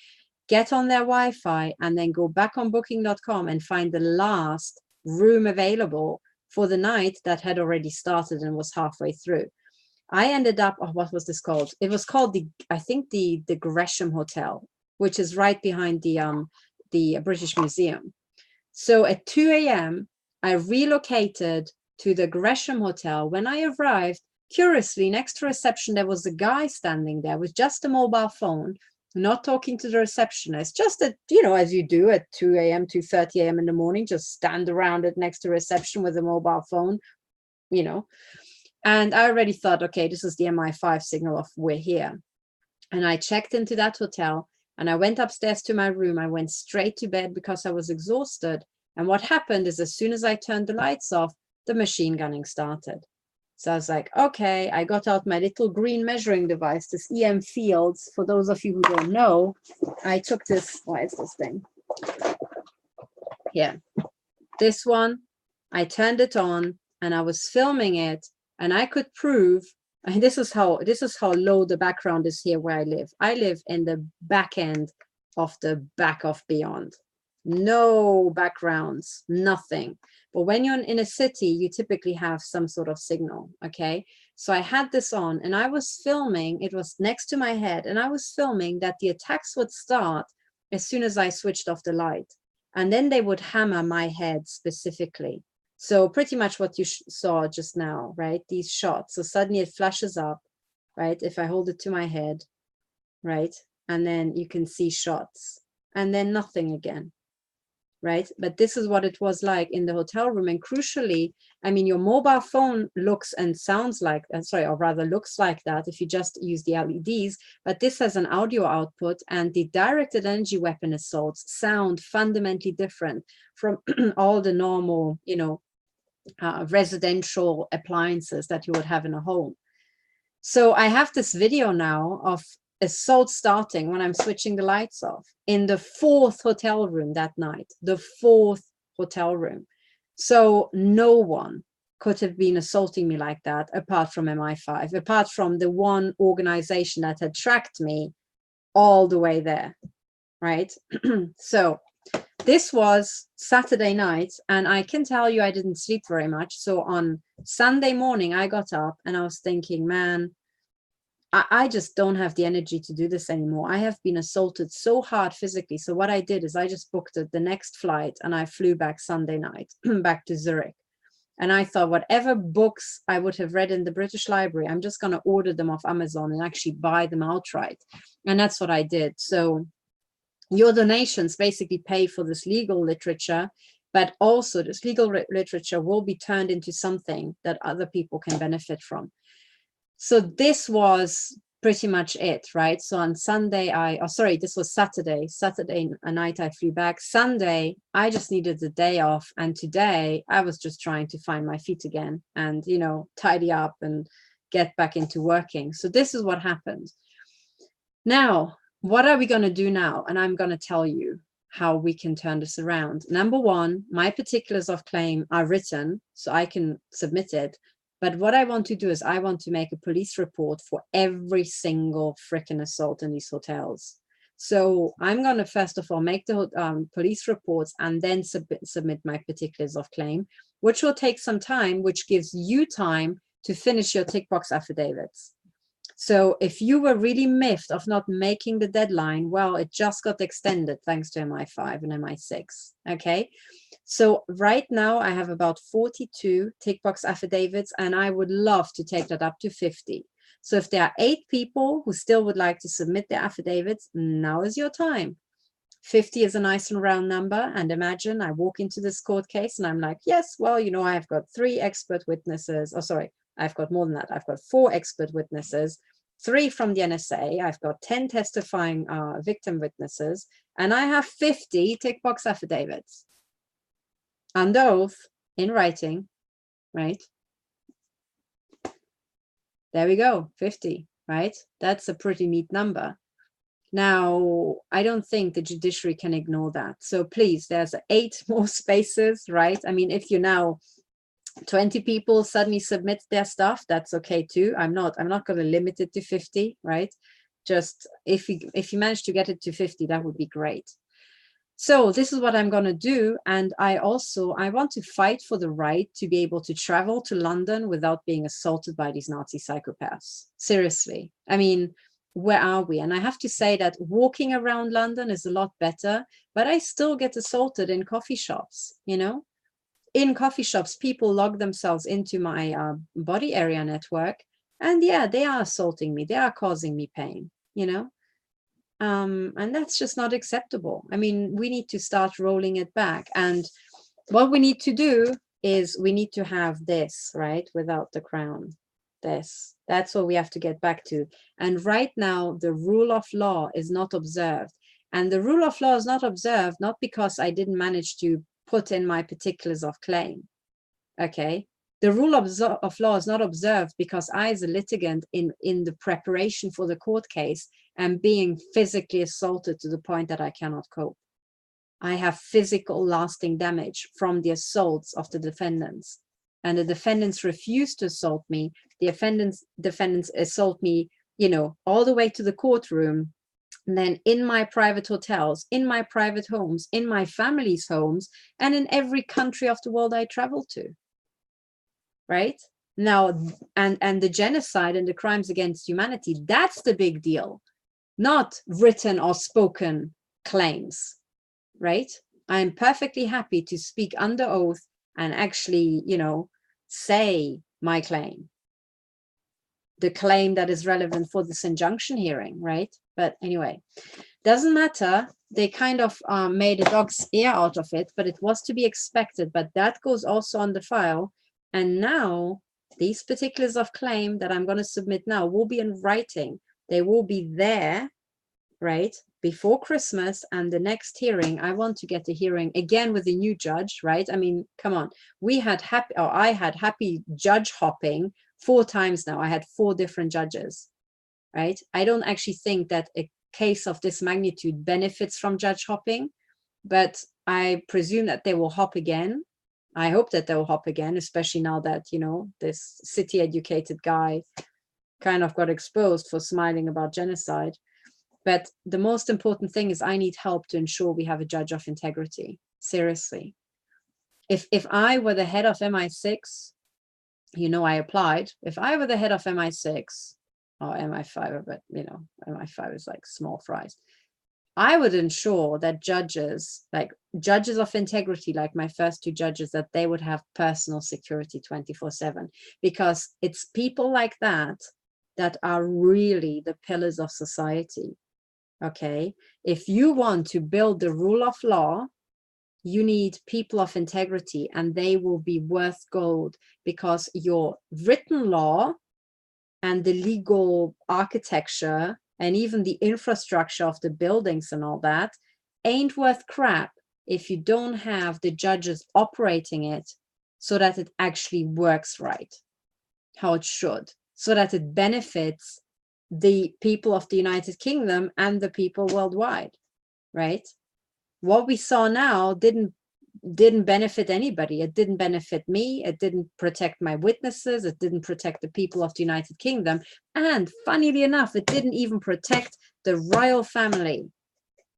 get on their Wi-Fi, and then go back on booking.com and find the last room available for the night that had already started and was halfway through. I ended up, what was this called? It was called I think the Gresham Hotel. which is right behind the British Museum. So at 2 a.m., I relocated to the Gresham Hotel. When I arrived, curiously, next to reception, there was a guy standing there with just a mobile phone, not talking to the receptionist, just at, you know, as you do at 2 a.m., 2:30 a.m. in the morning, just stand around it next to reception with a mobile phone, you know. And I already thought, okay, this is the MI5 signal of we're here. And I checked into that hotel and I went upstairs to my room. I went straight to bed because I was exhausted. And what happened is as soon as I turned the lights off, the machine gunning started. So I was like, okay, I got out my little green measuring device, this EM Fields. For those of you who don't know, I took this, what is this thing? Here, this one, I turned it on and I was filming it and I could prove, and this is how low the background is here where I live. I live in the back end of the back of beyond. No backgrounds, nothing. But when you're in a city, you typically have some sort of signal, okay? So I had this on and I was filming, it was next to my head, and I was filming that the attacks would start as soon as I switched off the light. And then they would hammer my head specifically. So pretty much what you saw just now, right? These shots. So suddenly it flashes up, right? If I hold it to my head, right? And then you can see shots and then nothing again, right? But this is what it was like in the hotel room. And crucially, I mean, your mobile phone looks and sounds like, or rather looks like that if you just use the LEDs, but this has an audio output, and the directed energy weapon assaults sound fundamentally different from all the normal, you know, residential appliances that you would have in a home. So I have this video now of assault starting when I'm switching the lights off in the 4th hotel room that night, the 4th hotel room. So no one could have been assaulting me like that apart from MI5, apart from the one organization that had tracked me all the way there, right? So this was Saturday night, and I can tell you I didn't sleep very much. So on Sunday morning, I got up and I was thinking, man, I just don't have the energy to do this anymore. I have been assaulted so hard physically. So what I did is I just booked the next flight and I flew back Sunday night, back to Zurich. And I thought whatever books I would have read in the British Library, I'm just going to order them off Amazon and actually buy them outright. And that's what I did. So your donations basically pay for this legal literature, but also this legal literature will be turned into something that other people can benefit from. So this was pretty much it, right? So on Sunday, this was Saturday night I flew back. Sunday, I just needed the day off. And today I was just trying to find my feet again and, you know, tidy up and get back into working. So this is what happened. Now, what are we going to do now? And I'm going to tell you how we can turn this around. Number one, my particulars of claim are written, so I can submit it. But what I want to do is I want to make a police report for every single freaking assault in these hotels. So I'm going to first of all make the police reports and then submit my particulars of claim, which will take some time, which gives you time to finish your tick box affidavits. So if you were really miffed of not making the deadline, well, it just got extended thanks to MI5 and MI6. Okay. So right now I have about 42 tick box affidavits, and I would love to take that up to 50. So if there are 8 people who still would like to submit their affidavits, now is your time. 50 is a nice and round number. And imagine I walk into this court case and I'm like, yes, well, you know, I've got 3 expert witnesses. Oh, sorry, I've got more than that. I've got 4 expert witnesses, 3 from the NSA. I've got 10 testifying victim witnesses, and I have 50 tick box affidavits. Under oath, in writing, right? There we go, 50, right? That's a pretty neat number. Now, I don't think the judiciary can ignore that. So please, there's 8 more spaces, right? I mean, if you now 20 people suddenly submit their stuff, that's okay too. I'm not going to limit it to 50, right? Just if you manage to get it to 50, that would be great. So this is what I'm going to do. And I want to fight for the right to be able to travel to London without being assaulted by these Nazi psychopaths. Seriously. I mean, where are we? And I have to say that walking around London is a lot better, but I still get assaulted in coffee shops, you know? In coffee shops, people log themselves into my body area network, and yeah, they are assaulting me. They are causing me pain, you know? And that's just not acceptable. I mean, we need to start rolling it back. And what we need to do is we need to have this, right? Without the crown, this. That's what we have to get back to. And right now, the rule of law is not observed. And the rule of law is not observed, not because I didn't manage to put in my particulars of claim, okay? The rule of law is not observed because I, as a litigant in the preparation for the court case, am being physically assaulted to the point that I cannot cope. I have physical lasting damage from the assaults of the defendants. And the defendants refuse to assault me. The defendants assault me, you know, all the way to the courtroom. And then in my private hotels, in my private homes, in my family's homes, and in every country of the world I travel to. Right? Now, and the genocide and the crimes against humanity, that's the big deal, not written or spoken claims, right? I am perfectly happy to speak under oath and actually, you know, say my claim, the claim that is relevant for this injunction hearing, right? But anyway, doesn't matter. They kind of made a dog's ear out of it, but it was to be expected. But that goes also on the file. And now these particulars of claim that I'm going to submit now will be in writing. They will be there, right, before Christmas. And the next hearing, I want to get a hearing again with a new judge, right? I mean, come on. I had happy judge hopping 4 times now. I had 4 different judges, right? I don't actually think that a case of this magnitude benefits from judge hopping, but I presume that they will hop again. I hope that they'll hop again, especially now that, you know, this city educated guy kind of got exposed for smiling about genocide. But the most important thing is I need help to ensure we have a judge of integrity. Seriously. If I were the head of MI6, you know, I applied. If I were the head of MI6 or MI5, but you know, MI5 is like small fries. I would ensure that judges, like judges of integrity, like my first 2 judges, that they would have personal security 24/7, because it's people like that that are really the pillars of society. Okay, if you want to build the rule of law, you need people of integrity, and they will be worth gold, because your written law and the legal architecture and even the infrastructure of the buildings and all that ain't worth crap if you don't have the judges operating it so that it actually works right, how it should, so that it benefits the people of the United Kingdom and the people worldwide, right? What we saw now didn't benefit anybody. It didn't benefit me. It didn't protect my witnesses. It didn't protect the people of the United Kingdom. And funnily enough, it didn't even protect the royal family,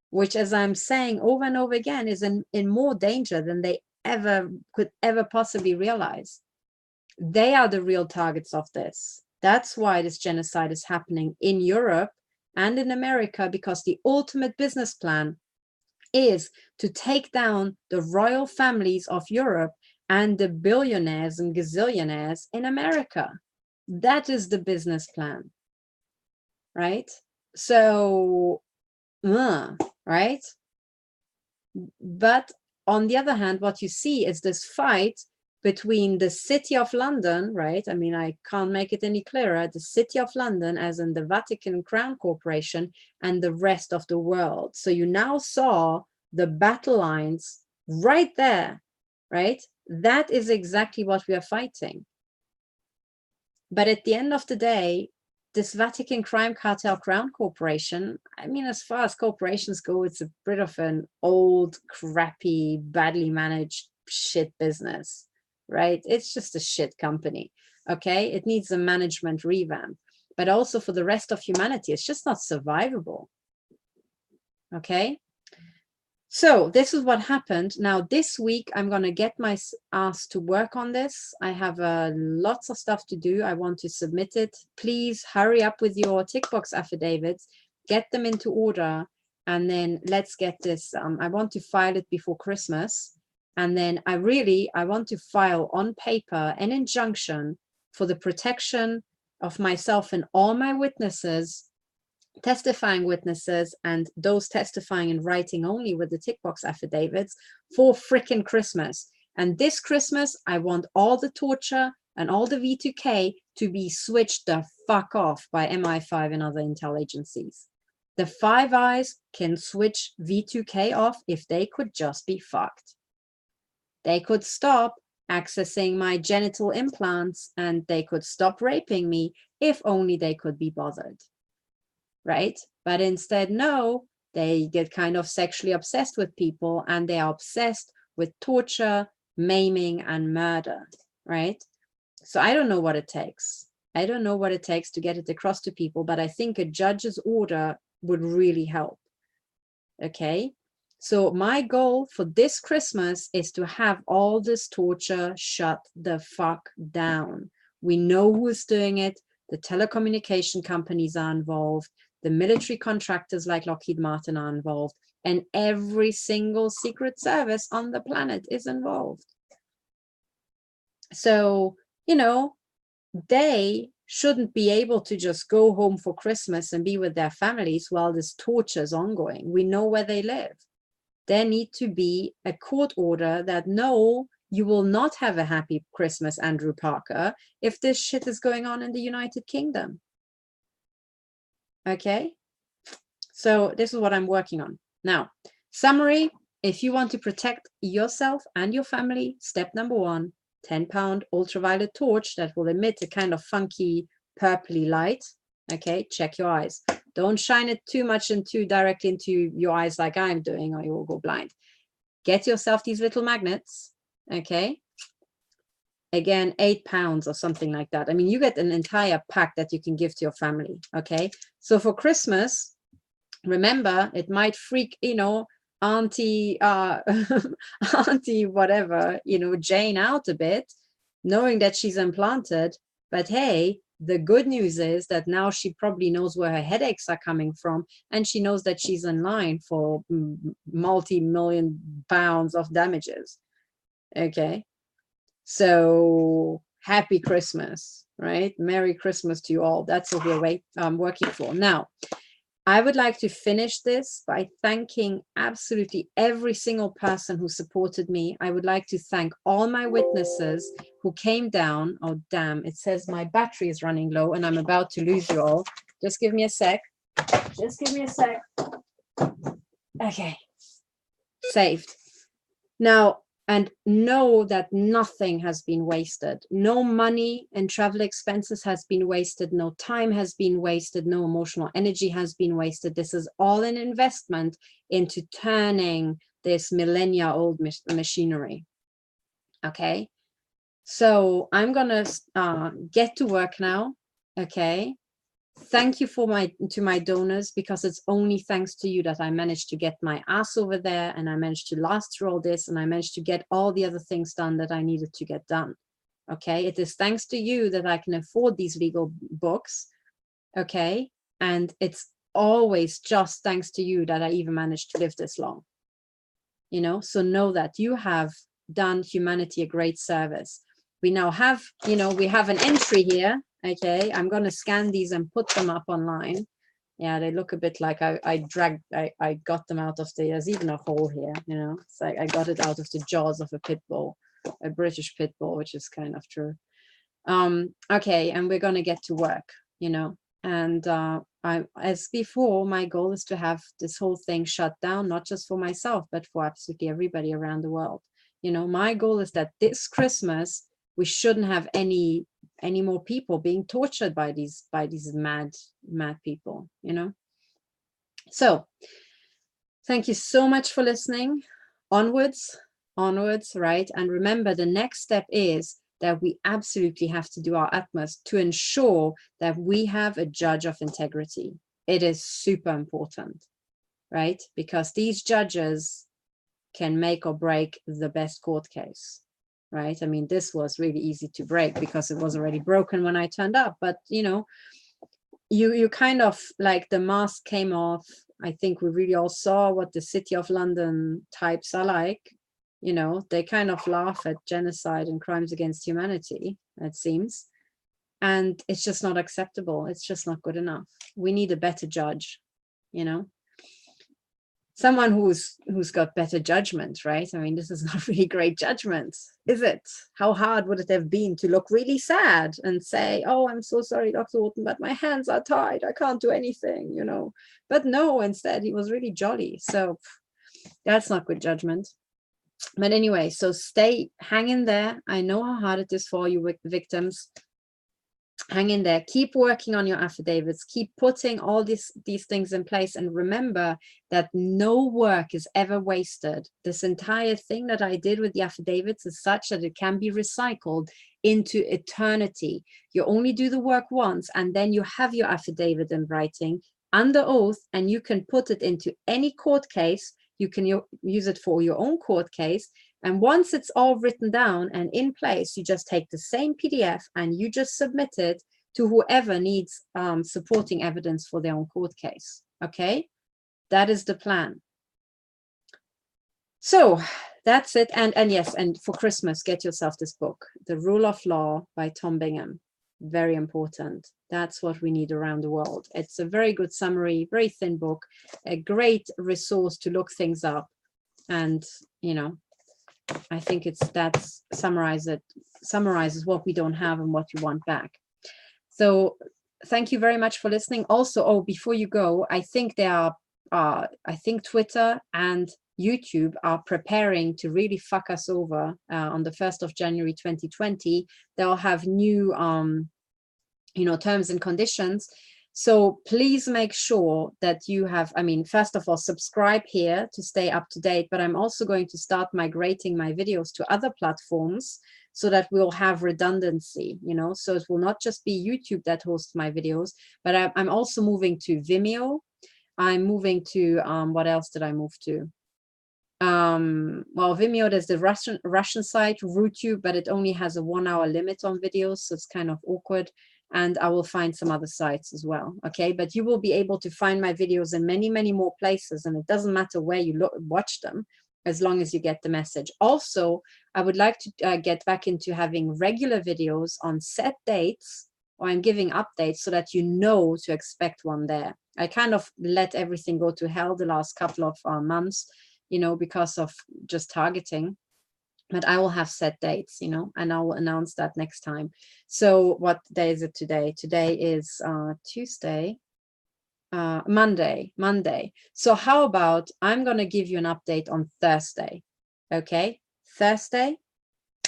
which, as I'm saying over and over again, is in more danger than they could ever possibly realize. They are the real targets of this. That's why this genocide is happening in Europe and in America, because the ultimate business plan is to take down the royal families of Europe and the billionaires and gazillionaires in America. That is the business plan, right? So, right? But on the other hand, what you see is this fight between the City of London, right? I mean, I can't make it any clearer. The City of London, as in the Vatican Crown Corporation, and the rest of the world. So you now saw the battle lines right there, right? That is exactly what we are fighting. But at the end of the day, this Vatican Crime Cartel Crown Corporation, I mean, as far as corporations go, it's a bit of an old, crappy, badly managed shit business, right? It's just a shit company, okay? It needs a management revamp. But also for the rest of humanity, it's just not survivable, okay? So this is what happened. Now this week, I'm going to get my ass to work on this. I have lots of stuff to do. I want to submit it. Please hurry up with your tick box affidavits, get them into order, and then let's get this. I want to file it before Christmas. And then I want to file on paper an injunction for the protection of myself and all my witnesses, testifying witnesses, and those testifying in writing only with the tick box affidavits for frickin' Christmas. And this Christmas, I want all the torture and all the V2K to be switched the fuck off by MI5 and other intel agencies. The Five Eyes can switch V2K off if they could just be fucked. They could stop accessing my genital implants, and they could stop raping me if only they could be bothered. Right? But instead, no, they get kind of sexually obsessed with people, and they are obsessed with torture, maiming, and murder, right? So I don't know what it takes. I don't know what it takes to get it across to people, but I think a judge's order would really help. Okay? So my goal for this Christmas is to have all this torture shut the fuck down. We know who's doing it. The telecommunication companies are involved. The military contractors like Lockheed Martin are involved. And every single secret service on the planet is involved. So, you know, they shouldn't be able to just go home for Christmas and be with their families while this torture is ongoing. We know where they live. There need to be a court order that, no, you will not have a happy Christmas, Andrew Parker, if this shit is going on in the United Kingdom. Okay? So this is what I'm working on. Now, summary, if you want to protect yourself and your family, step number 1, 10-pound ultraviolet torch that will emit a kind of funky purpley light. Okay, check your eyes. Don't shine it too much and too directly into your eyes like I'm doing, or you will go blind. Get yourself these little magnets. Okay. Again, 8 pounds or something like that. I mean, you get an entire pack that you can give to your family. Okay. So for Christmas, remember, it might freak, you know, auntie auntie whatever, you know, Jane out a bit, knowing that she's implanted. But hey, the good news is that now she probably knows where her headaches are coming from, and she knows that she's in line for multi-million pounds of damages. Okay, so happy Christmas, right? Merry Christmas to you all. That's what we're working for. Now, I would like to finish this by thanking absolutely every single person who supported me. I would like to thank all my witnesses who came down. Oh, damn, it says my battery is running low and I'm about to lose you all. Just give me a sec. Just give me a sec. Okay. Saved. Now, and know that nothing has been wasted. No money and travel expenses has been wasted. No time has been wasted. No emotional energy has been wasted. This is all an investment into turning this millennia-old machinery. Okay, so I'm gonna get to work now. Okay. Thank you to my donors, because it's only thanks to you that I managed to get my ass over there, and I managed to last through all this, and I managed to get all the other things done that I needed to get done. Okay, it is thanks to you that I can afford these legal books. Okay, and it's always just thanks to you that I even managed to live this long. You know, so know that you have done humanity a great service. We now have, you know, we have an entry here. Okay, I'm going to scan these and put them up online. Yeah, they look a bit like I got them out of there's even a hole here, you know. It's like I got it out of the jaws of a pit bull, a British pit bull, which is kind of true. Okay, and we're going to get to work, you know. And as before, my goal is to have this whole thing shut down, not just for myself, but for absolutely everybody around the world. You know, my goal is that this Christmas, we shouldn't have any more people being tortured by these mad people, you know. So thank you so much for listening. Onwards, right? And remember, the next step is that we absolutely have to do our utmost to ensure that we have a judge of integrity. It is super important, right? Because these judges can make or break the best court case, right? I mean, this was really easy to break because it was already broken when I turned up. But, you know, you kind of like the mask came off. I think we really all saw what the City of London types are like. You know, they kind of laugh at genocide and crimes against humanity, it seems. And it's just not acceptable. It's just not good enough. We need a better judge, you know, someone who's got better judgment, right? I mean, this is not really great judgment, is it? How hard would it have been to look really sad and say, oh, I'm so sorry, Dr. Horton, but my hands are tied. I can't do anything, you know. But no, instead, he was really jolly. So that's not good judgment. But anyway, so hang in there. I know how hard it is for you victims. Hang in there, keep working on your affidavits, keep putting all these things in place, and remember that no work is ever wasted. This entire thing that I did with the affidavits is such that it can be recycled into eternity. You only do the work once, and then you have your affidavit in writing under oath, and you can put it into any court case. You can use it for your own court case. And once it's all written down and in place, you just take the same PDF and you just submit it to whoever needs supporting evidence for their own court case. Okay, that is the plan. So that's it. And yes, and for Christmas, get yourself this book, The Rule of Law by Tom Bingham. Very important. That's what we need around the world. It's a very good summary, very thin book, a great resource to look things up. And, you know, I think that summarizes what we don't have and what you want back. So thank you very much for listening. Also, before you go, I think I think Twitter and YouTube are preparing to really fuck us over on the 1st of January 2020. They'll have new terms and conditions. So please make sure that you have, I mean, first of all, subscribe here to stay up to date, but I'm also going to start migrating my videos to other platforms so that we'll have redundancy, you know, so it will not just be YouTube that hosts my videos, but I'm also moving to Vimeo. I'm moving to, what else did I move to? Well, Vimeo, there's the Russian site, RooTube, but it only has a 1 hour limit on videos, so it's kind of awkward. And I will find some other sites as well. Okay, but you will be able to find my videos in many, many more places, and it doesn't matter where you watch them, as long as you get the message. Also, I would like to get back into having regular videos on set dates, or I'm giving updates so that you know to expect one there. I kind of let everything go to hell the last couple of months, you know, because of just targeting. But I will have set dates, you know, and I will announce that next time. So what day is it today? Today is Tuesday, Monday. So how about I'm going to give you an update on Thursday. Okay, Thursday.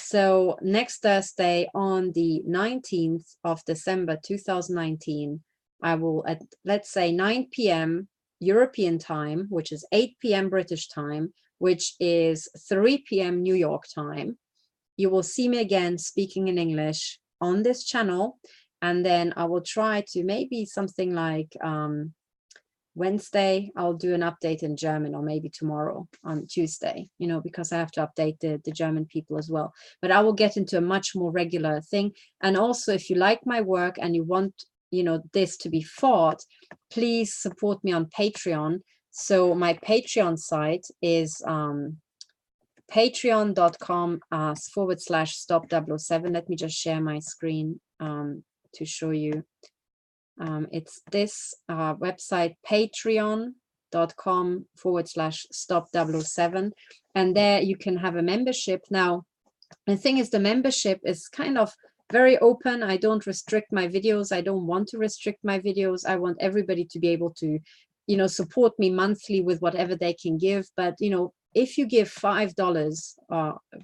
So next Thursday on the 19th of December 2019, I will at, let's say, 9 p.m. European time, which is 8 p.m. British time, which is 3 p.m. New York time. You will see me again speaking in English on this channel. And then I will try to maybe something like Wednesday, I'll do an update in German, or maybe tomorrow on Tuesday, you know, because I have to update the German people as well. But I will get into a much more regular thing. And also, if you like my work and you want, you know, this to be fought, please support me on Patreon. So my Patreon site is patreon.com/Stop007. Let me just share my screen to show you. It's this website, patreon.com/Stop007. And there you can have a membership. Now, the thing is, the membership is kind of very open. I don't restrict my videos. I don't want to restrict my videos. I want everybody to be able to, you know, support me monthly with whatever they can give. But, you know, if you give $5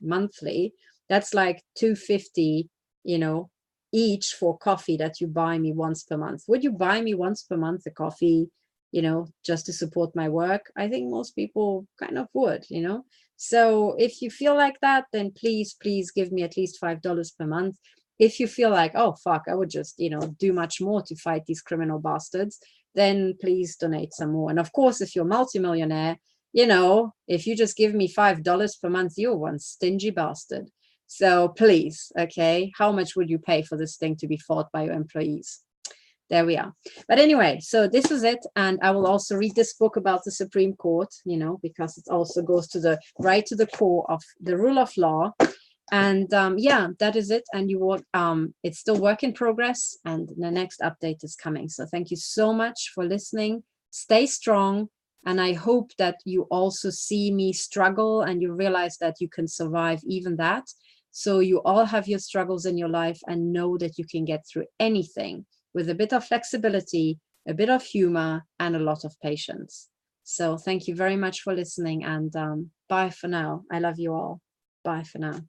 monthly, that's like $2.50, you know, each for coffee that you buy me once per month. Would you buy me once per month a coffee, you know, just to support my work? I think most people kind of would, you know. So if you feel like that, then please give me at least $5 per month. If you feel like, oh, fuck, I would just, you know, do much more to fight these criminal bastards, then please donate some more. And of course, if you're a multimillionaire, you know, if you just give me $5 per month, you're one stingy bastard. So please, okay, how much would you pay for this thing to be fought by your employees? There we are. But anyway, so this is it. And I will also read this book about the Supreme Court, you know, because it also goes to the right to the core of the rule of law. And yeah, that is it. And you will, it's still work in progress, and the next update is coming. So thank you so much for listening. Stay strong. And I hope that you also see me struggle and you realize that you can survive even that. So you all have your struggles in your life, and know that you can get through anything with a bit of flexibility, a bit of humor, and a lot of patience. So thank you very much for listening, and bye for now. I love you all. Bye for now.